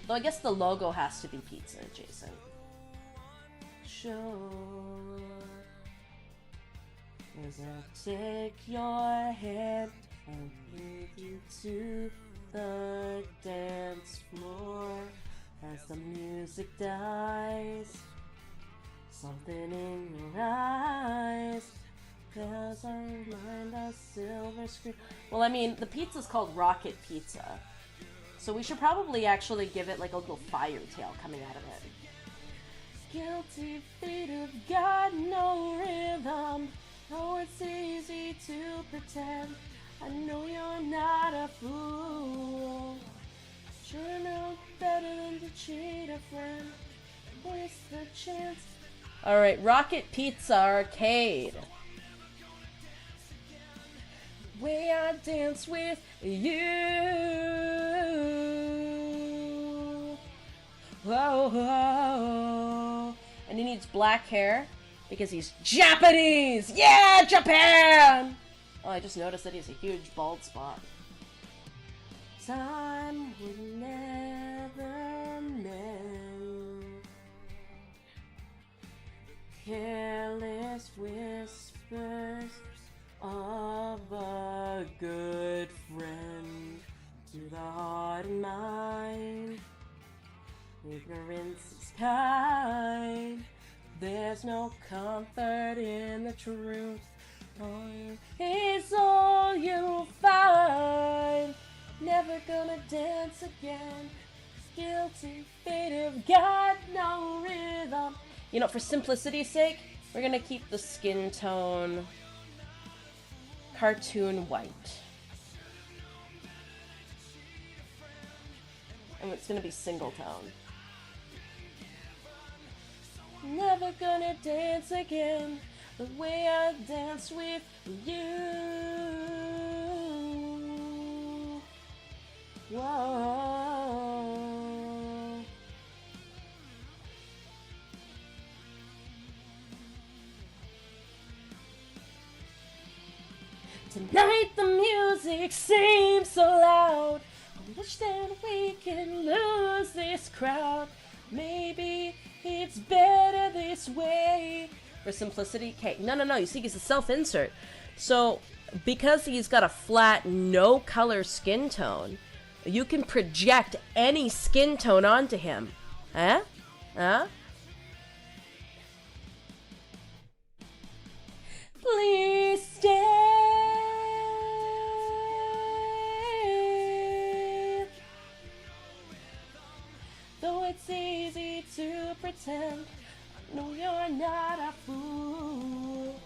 Though I guess the logo has to be pizza adjacent. Sure. As I take your hand and lead you to the dance floor. As the music dies, something in your eyes tells our mind a silver screen. Well, I mean, the pizza's called Rocket Pizza, so we should probably actually give it like a little fire tail coming out of it. Guilty feet of God, no rhythm. Oh, it's easy to pretend. I know you're not a fool. Sure know better than to cheat a friend. Waste the chance. Alright, Rocket Pizza Arcade. Way I dance with you. Whoa, whoa. And he needs black hair because he's Japanese. Yeah, Japan! Oh, I just noticed that he has a huge bald spot. Time will never mend. Careless whispers of a good friend to the heart and mind. Ignorance is kind. There's no comfort in the truth. It's all you'll find. Never gonna dance again. Guilty fate of God, no rhythm. You know, for simplicity's sake, we're gonna keep the skin tone cartoon white. And it's gonna be single tone. Never gonna dance again the way I dance with you. Whoa. Tonight the music seems so loud. I wish that we can lose this crowd. Maybe it's better this way. For simplicity, okay, no, you see he's a self-insert. So, because he's got a flat, no color skin tone, you can project any skin tone onto him. Huh? Huh? Please stay. Though it's easy to pretend, no, you're not a fool.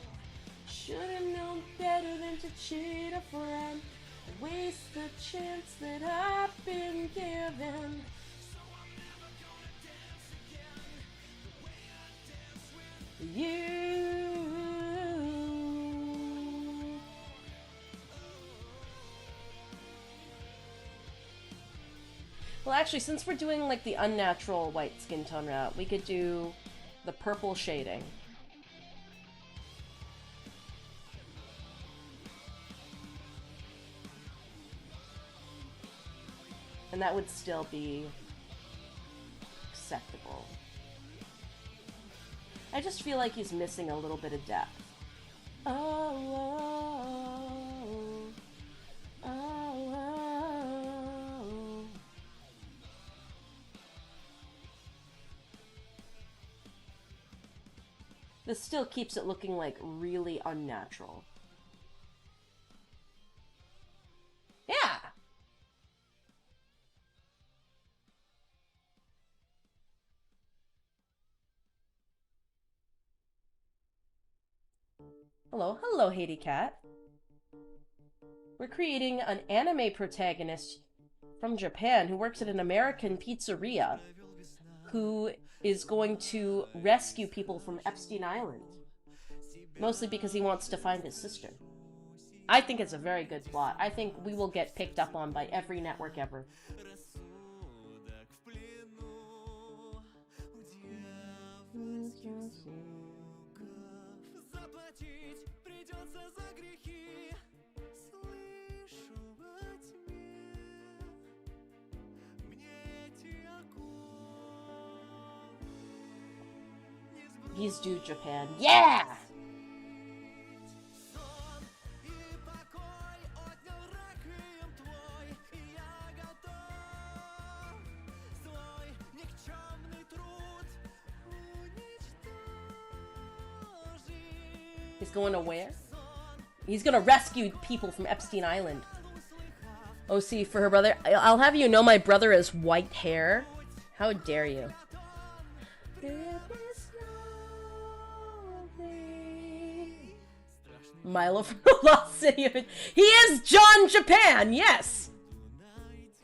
Should've known better than to cheat a friend. Waste the chance that I've been given. You. Well, actually, since we're doing like the unnatural white skin tone route, we could do the purple shading. And that would still be acceptable. I just feel like he's missing a little bit of depth. This still keeps it looking like really unnatural. Yeah! Hello, Haiti Cat. We're creating an anime protagonist from Japan who works at an American pizzeria who is going to rescue people from Epstein Island. Mostly because he wants to find his sister. I think it's a very good plot. I think we will get picked up on by every network ever. He's due Japan. Yeah! He's going to where? He's gonna rescue people from Epstein Island. OC for her brother. I'll have you know my brother has white hair. How dare you? Milo from the Lost City. He is John Japan, yes!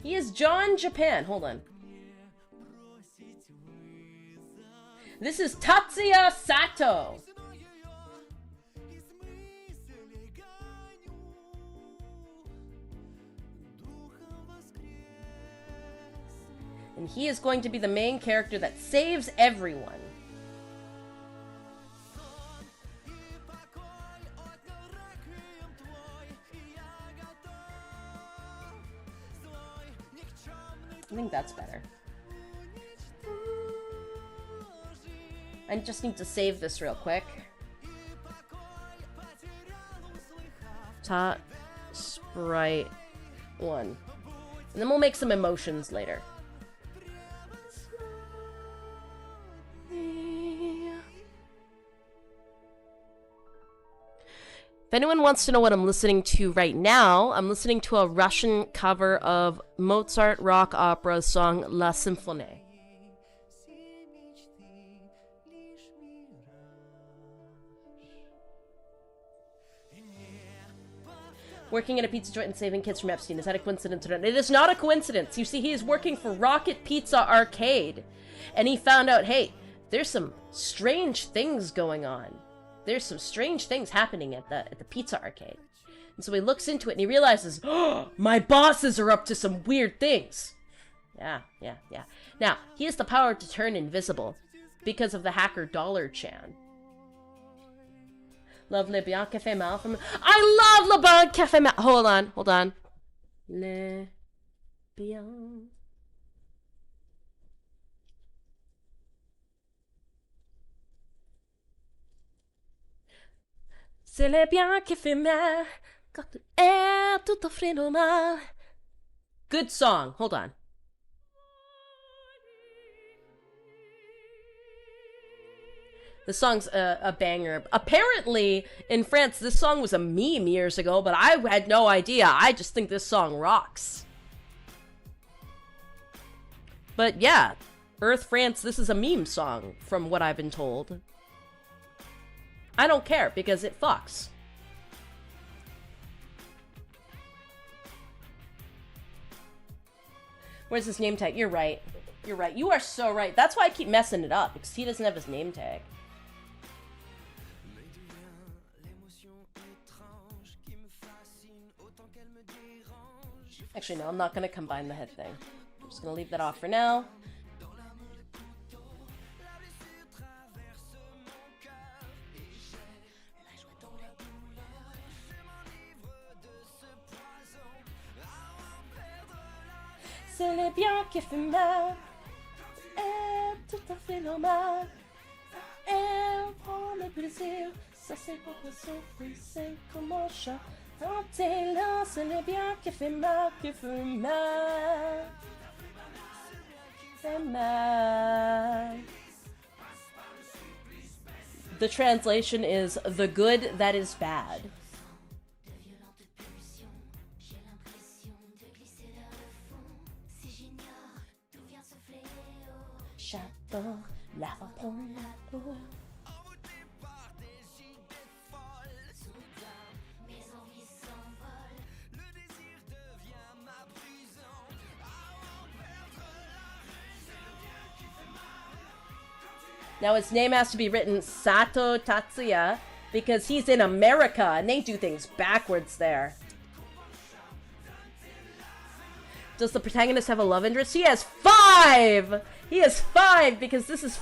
He is John Japan. Hold on. This is Tatsuya Sato. And he is going to be the main character that saves everyone. I think that's better. I just need to save this real quick. Tot sprite 1. And then we'll make some emotions later. If anyone wants to know what I'm listening to right now, I'm listening to a Russian cover of Mozart rock opera song La Symphonie. Working at a pizza joint and saving kids from Epstein. Is that a coincidence or not? It is not a coincidence. You see, he is working for Rocket Pizza Arcade. And he found out, hey, there's some strange things going on. There's some strange things happening at the pizza arcade. And so he looks into it and he realizes, oh, my bosses are up to some weird things. Yeah. Now, he has the power to turn invisible because of the hacker Dollar Chan. Love Le Bien Café Mal from... I love Le Bien Café Mal... Hold on. Le Bien... C'est le bien qui fait mal quand tu es tout offrir normal. Good song. Hold on. The song's a banger. Apparently, in France, this song was a meme years ago, but I had no idea. I just think this song rocks. But yeah, Earth France, this is a meme song, from what I've been told. I don't care, because it fucks. Where's his name tag? You're right. You're right. You are so right. That's why I keep messing it up, because he doesn't have his name tag. Actually, no, I'm not going to combine the head thing. I'm just going to leave that off for now. C'est le bien qui fait mal, est tout à fait normal. Elle prend le plaisir, ça c'est pour le souffrir, c'est comment chanter là. C'est le bien qui fait mal, fait mal. The translation is the good that is bad. Chapeau, lava pour la peau. Now his name has to be written Sato Tatsuya because he's in America and they do things backwards there. Does the protagonist have a love interest? He has 5! He has 5 because this is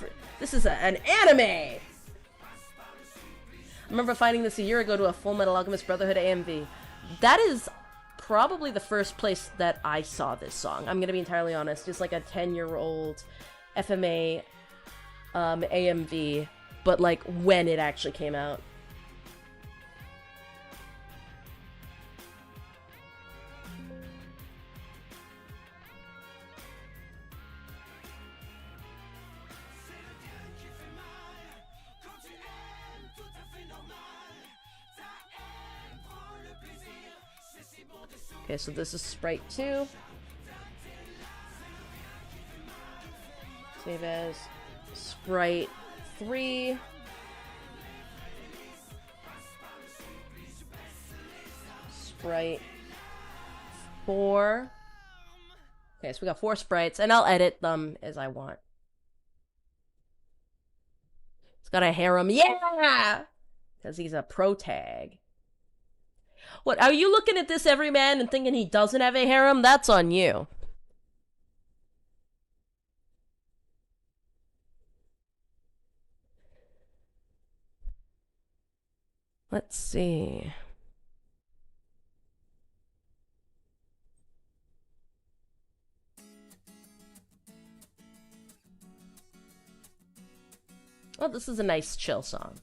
an anime! I remember finding this a year ago to a Full Metal Alchemist Brotherhood AMV. That is probably the first place that I saw this song. I'm gonna be entirely honest. It's like a 10-year-old FMA AMV, but like when it actually came out. Okay, so this is sprite 2. Save as sprite 3. Sprite 4. Okay, so we got 4 sprites, and I'll edit them as I want. It's got a harem, yeah! Because he's a pro tag. What, are you looking at this everyman and thinking he doesn't have a harem? That's on you. Let's see. Oh, this is a nice chill song.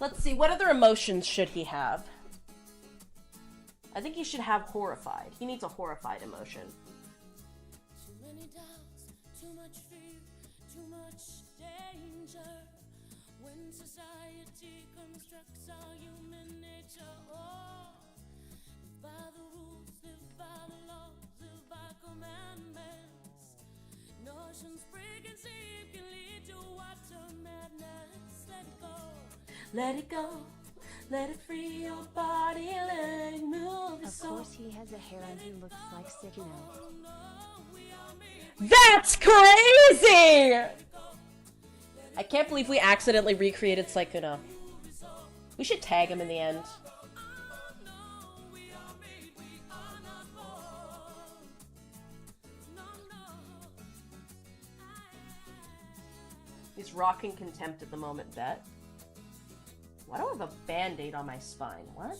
Let's see, what other emotions should he have? I think he should have horrified. He needs a horrified emotion. Too many doubts, too much fear, too much danger. When society constructs our human nature, oh, live by the rules, live by the laws, live by commandments. Notions preconceived can lead to utter madness. Let it go. Let it go, let it free your body, let it move your soul. Of course he has a harem who looks like Sykkuno. That's crazy! I can't believe we accidentally recreated Sykkuno. We should tag him in the end. He's rocking contempt at the moment, bet. Why do I have a band-aid on my spine? What?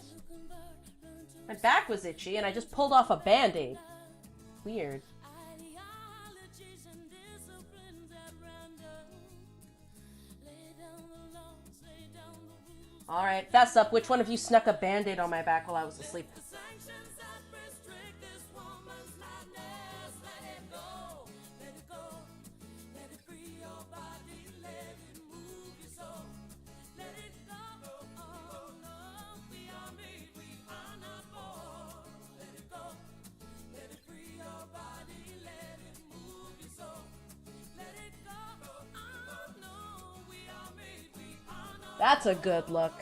My back was itchy and I just pulled off a band-aid. Weird. Alright, fess up. Which one of you snuck a band-aid on my back while I was asleep? That's a good look.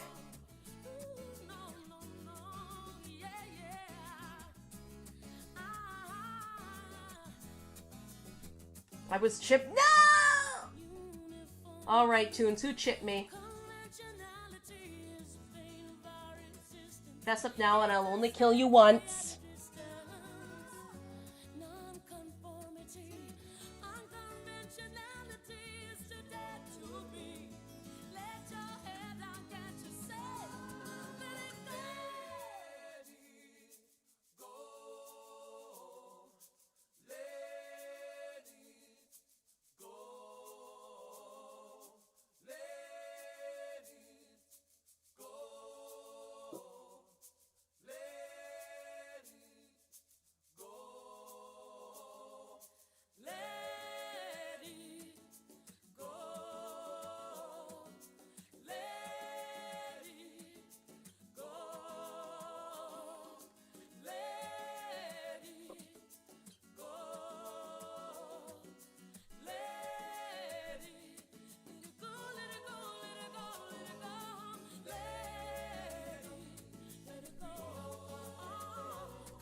I was chipped. No! Alright, Toons, who chipped me? Fess up now and I'll only kill you once.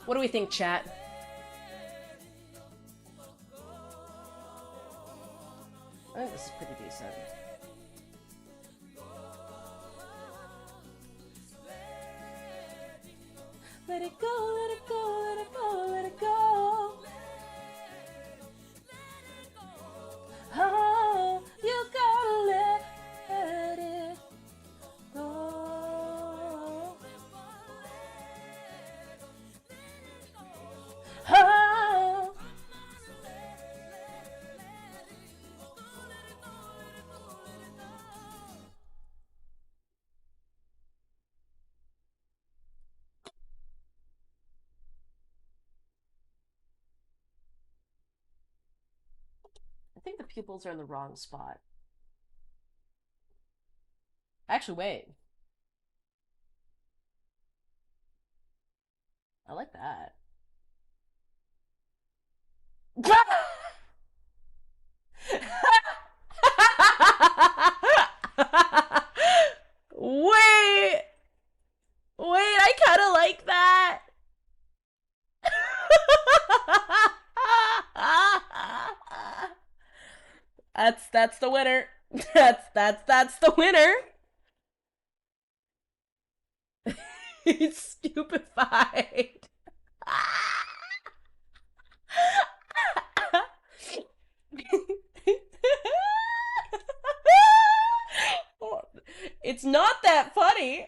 What do we think, chat? I think this is pretty decent. Let it go, let it go, let it go, let it go. Oh, you gotta let it go. Oh. I think the pupils are in the wrong spot. Actually, wait. I like that. Wait. Wait, I kind of like that. That's the winner. That's the winner. He's stupefied. It's not that funny,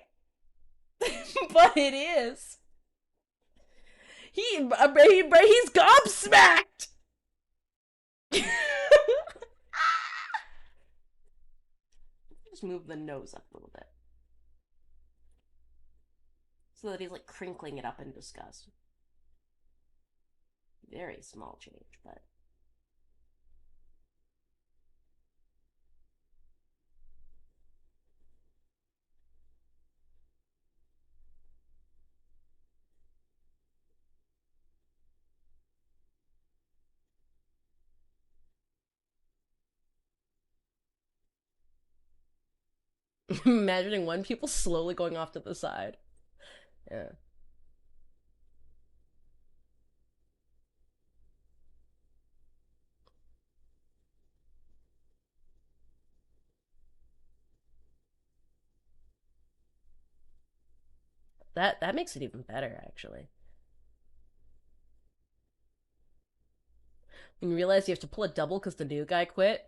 but it is. He's gobsmacked. Just move the nose up a little bit so that he's like crinkling it up in disgust. Very small change, but imagining one people slowly going off to the side. Yeah. That makes it even better, actually. When you realize you have to pull a double because the new guy quit.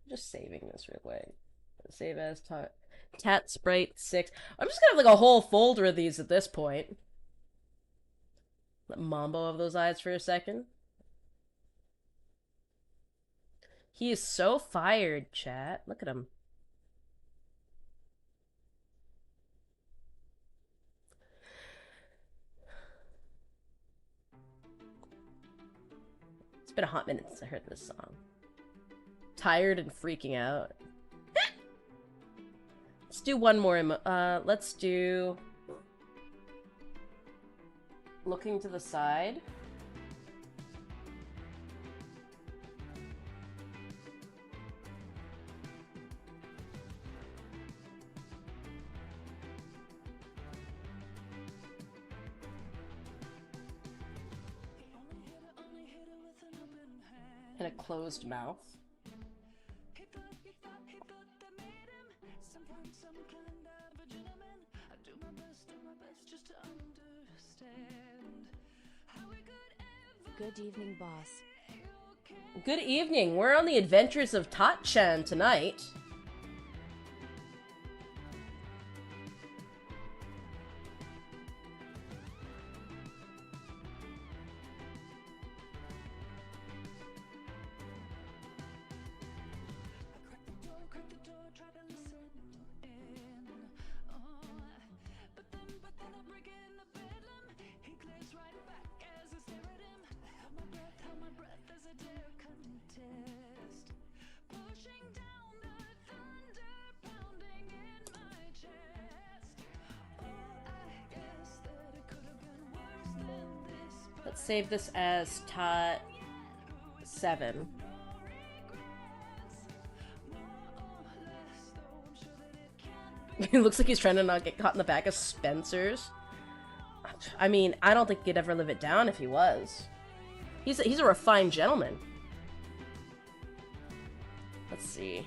Just saving this real quick. Save as tat sprite 6. I'm just gonna have like a whole folder of these at this point. Let Mambo have those eyes for a second. He is so fired, chat. Look at him. It's been a hot minute since I heard this song. Tired and freaking out. Let's do one more. Let's do looking to the side. And a closed mouth. Good evening, boss. Good evening. We're on the adventures of Tat-chan tonight. Let's save this as Tot 7. It looks like he's trying to not get caught in the back of Spencer's. I mean, I don't think he'd ever live it down if he was. He's a refined gentleman. Let's see.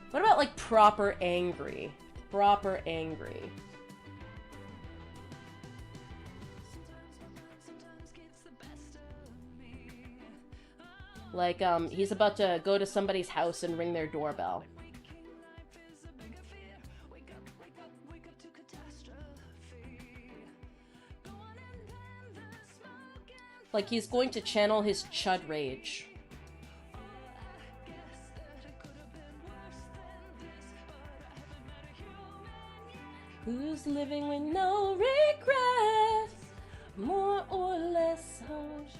What about like proper angry? Proper angry. Like, he's about to go to somebody's house and ring their doorbell. Like, he's going to channel his chud rage. Who's living with no regrets? More or less harsh.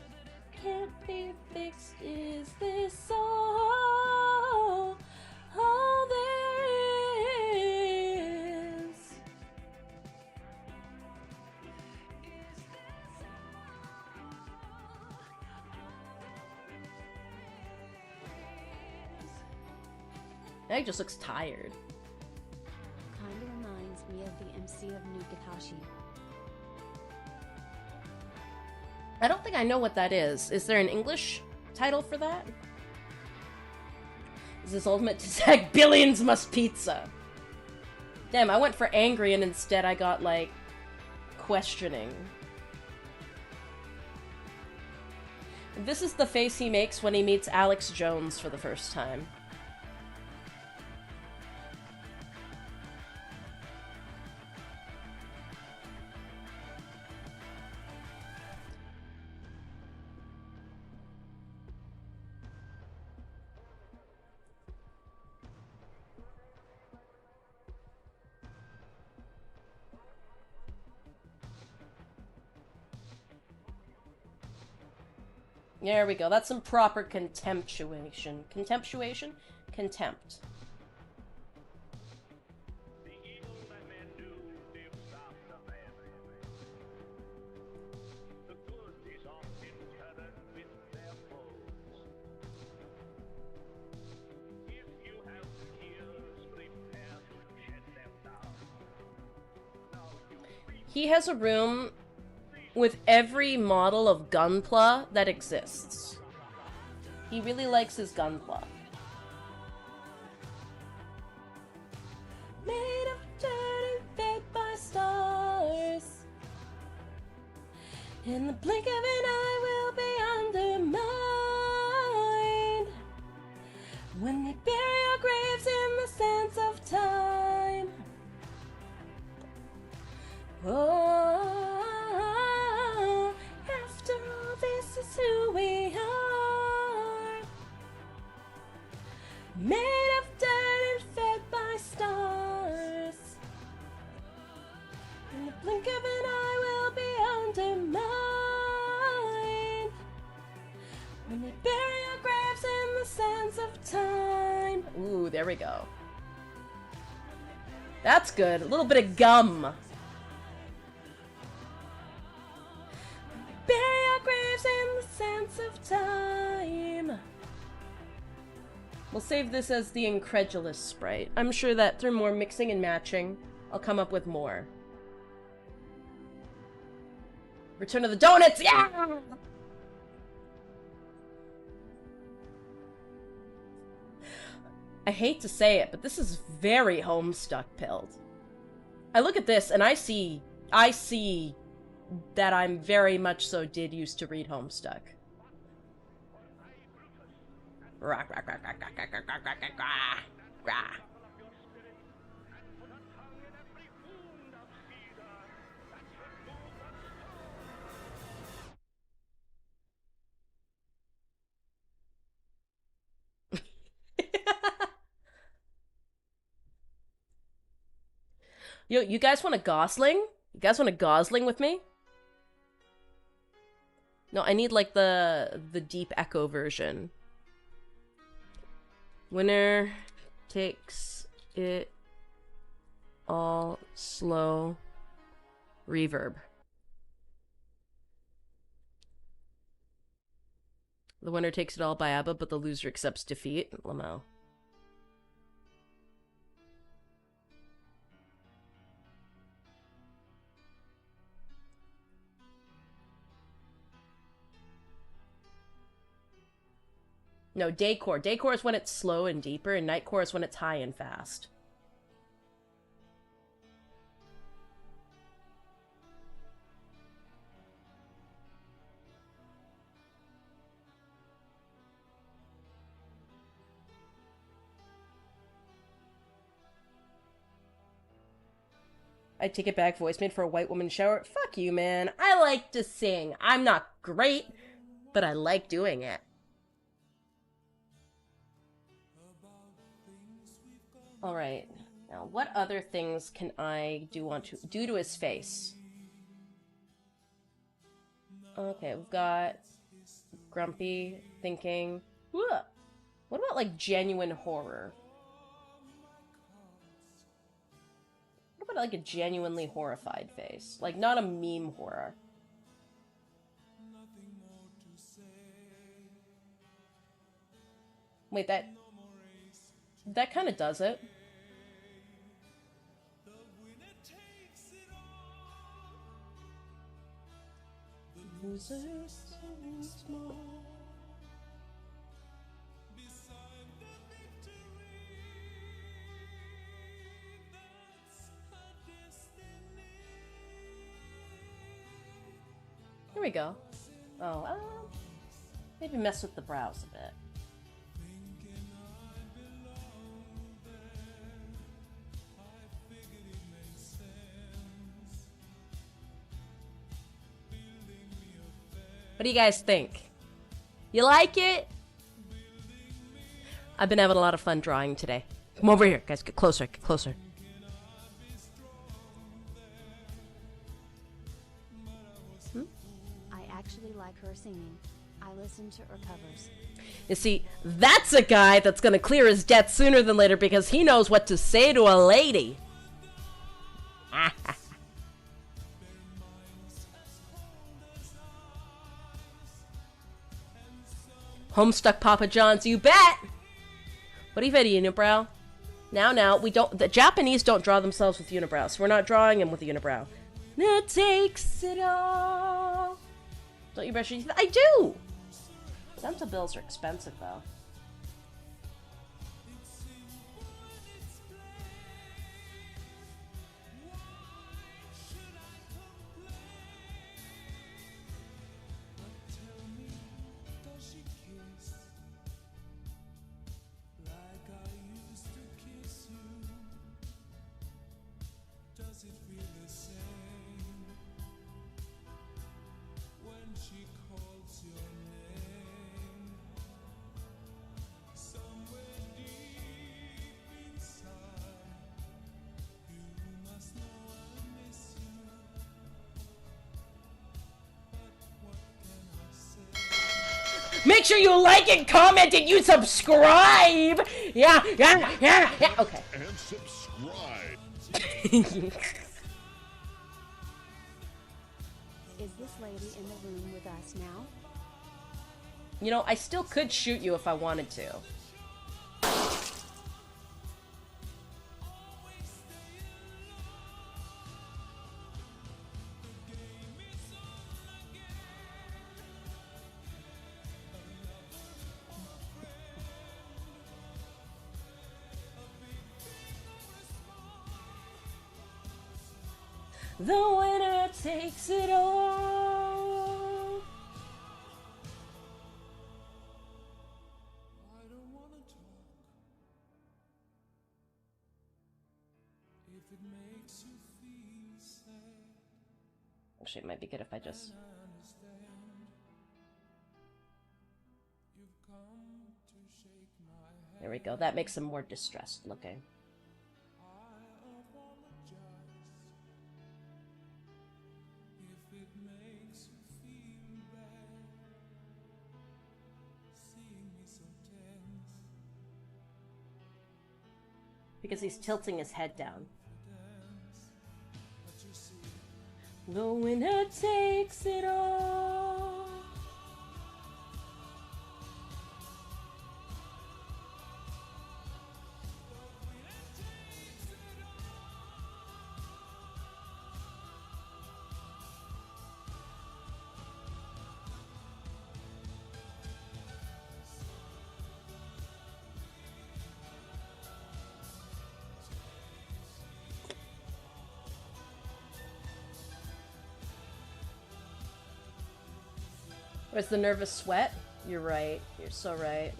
can't be fixed. Is this all there is? Now he just looks tired. Kinda reminds me of the MC of Nukatashi. I don't think I know what that is. Is there an English title for that? Is this ultimate to Zach Billions Must Pizza? Damn, I went for angry and instead I got, like, questioning. This is the face he makes when he meets Alex Jones for the first time. There we go. That's some proper contemptuation. Contemptuation? Contempt. He has a room with every model of Gunpla that exists. He really likes his Gunpla. Made of dirt and fed by stars. In the blink of an eye will be undermined. When they bury our graves in the sands of time. Oh, after all, this is who we are. Made of dirt and fed by stars. In the blink of an eye will be undermined. When we bury our graves in the sands of time. Ooh, there we go. That's good. A little bit of gum. Bury our graves in the sands of time. We'll save this as the incredulous sprite. I'm sure that through more mixing and matching, I'll come up with more. Return of the Donuts! Yeah! I hate to say it, but this is very Homestuck pilled. I look at this and I see that I'm very much so did used to read Homestuck. Yo, you guys want a Gosling? You guys want a Gosling with me? No, I need like the deep echo version. Winner takes it all slow reverb. The winner takes it all by ABBA, but the loser accepts defeat. Lamau. No, daycore. Daycore is when it's slow and deeper, and nightcore is when it's high and fast. I take it back, voice made for a white woman shower. Fuck you, man. I like to sing. I'm not great, but I like doing it. Alright, now what other things can I do to his face? Okay, we've got grumpy, thinking, "Ugh." What about like genuine horror? What about like a genuinely horrified face? Like not a meme horror. Wait, that kind of does it. Here we go. Oh, maybe mess with the brows a bit. What do you guys think? You like it? I've been having a lot of fun drawing today. Come over here, guys. Get closer. Get closer. I actually like her singing. I listen to her covers. You see, that's a guy that's gonna clear his debt sooner than later because he knows what to say to a lady. Homestuck Papa John's, you bet! What do you bet, unibrow? Now, we don't. The Japanese don't draw themselves with unibrows, so we're not drawing him with a unibrow. That takes it all. Don't you brush your teeth? I do! Dental bills are expensive, though. Make sure you like and comment and you subscribe! Yeah. Okay. And subscribe. Is this lady in the room with us now? You know, I still could shoot you if I wanted to. The winner takes it all. I don't wanna talk if it makes you feel sad. Actually, it might be good if I just... I understand you've come to shake my hand. There we go. That makes him more distressed looking. I apologize if it makes you feel bad seeing me so tense. Because he's tilting his head down. But you see, The winner takes it all. Where's the nervous sweat? You're right. You're so right.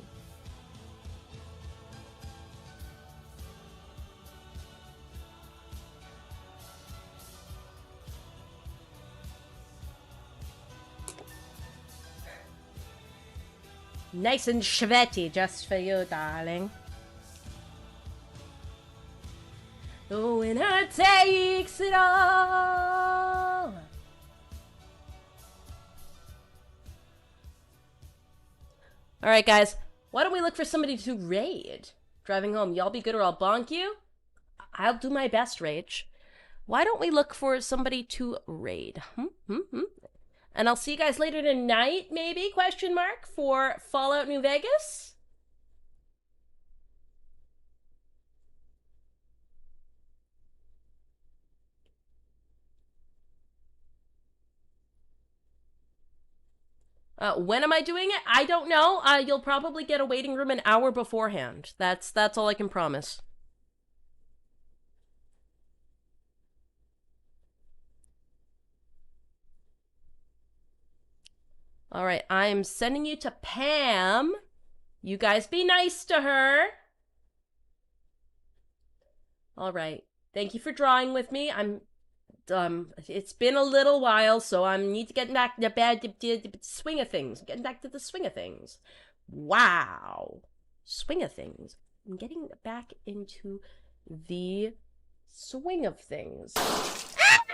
Nice and sweaty just for you, darling. The winner takes it all. All right, guys. Why don't we look for somebody to raid? Driving home. Y'all be good or I'll bonk you? I'll do my best, Rage. Why don't we look for somebody to raid? And I'll see you guys later tonight, maybe, question mark, for Fallout New Vegas. When am I doing it? I don't know. You'll probably get a waiting room an hour beforehand. That's all I can promise. All right, I am sending you to Pam. You guys be nice to her. All right. Thank you for drawing with me. It's been a little while, so I need to get back to the swing of things. Getting back to the swing of things. Wow. Swing of things. I'm getting back into the swing of things. Ah!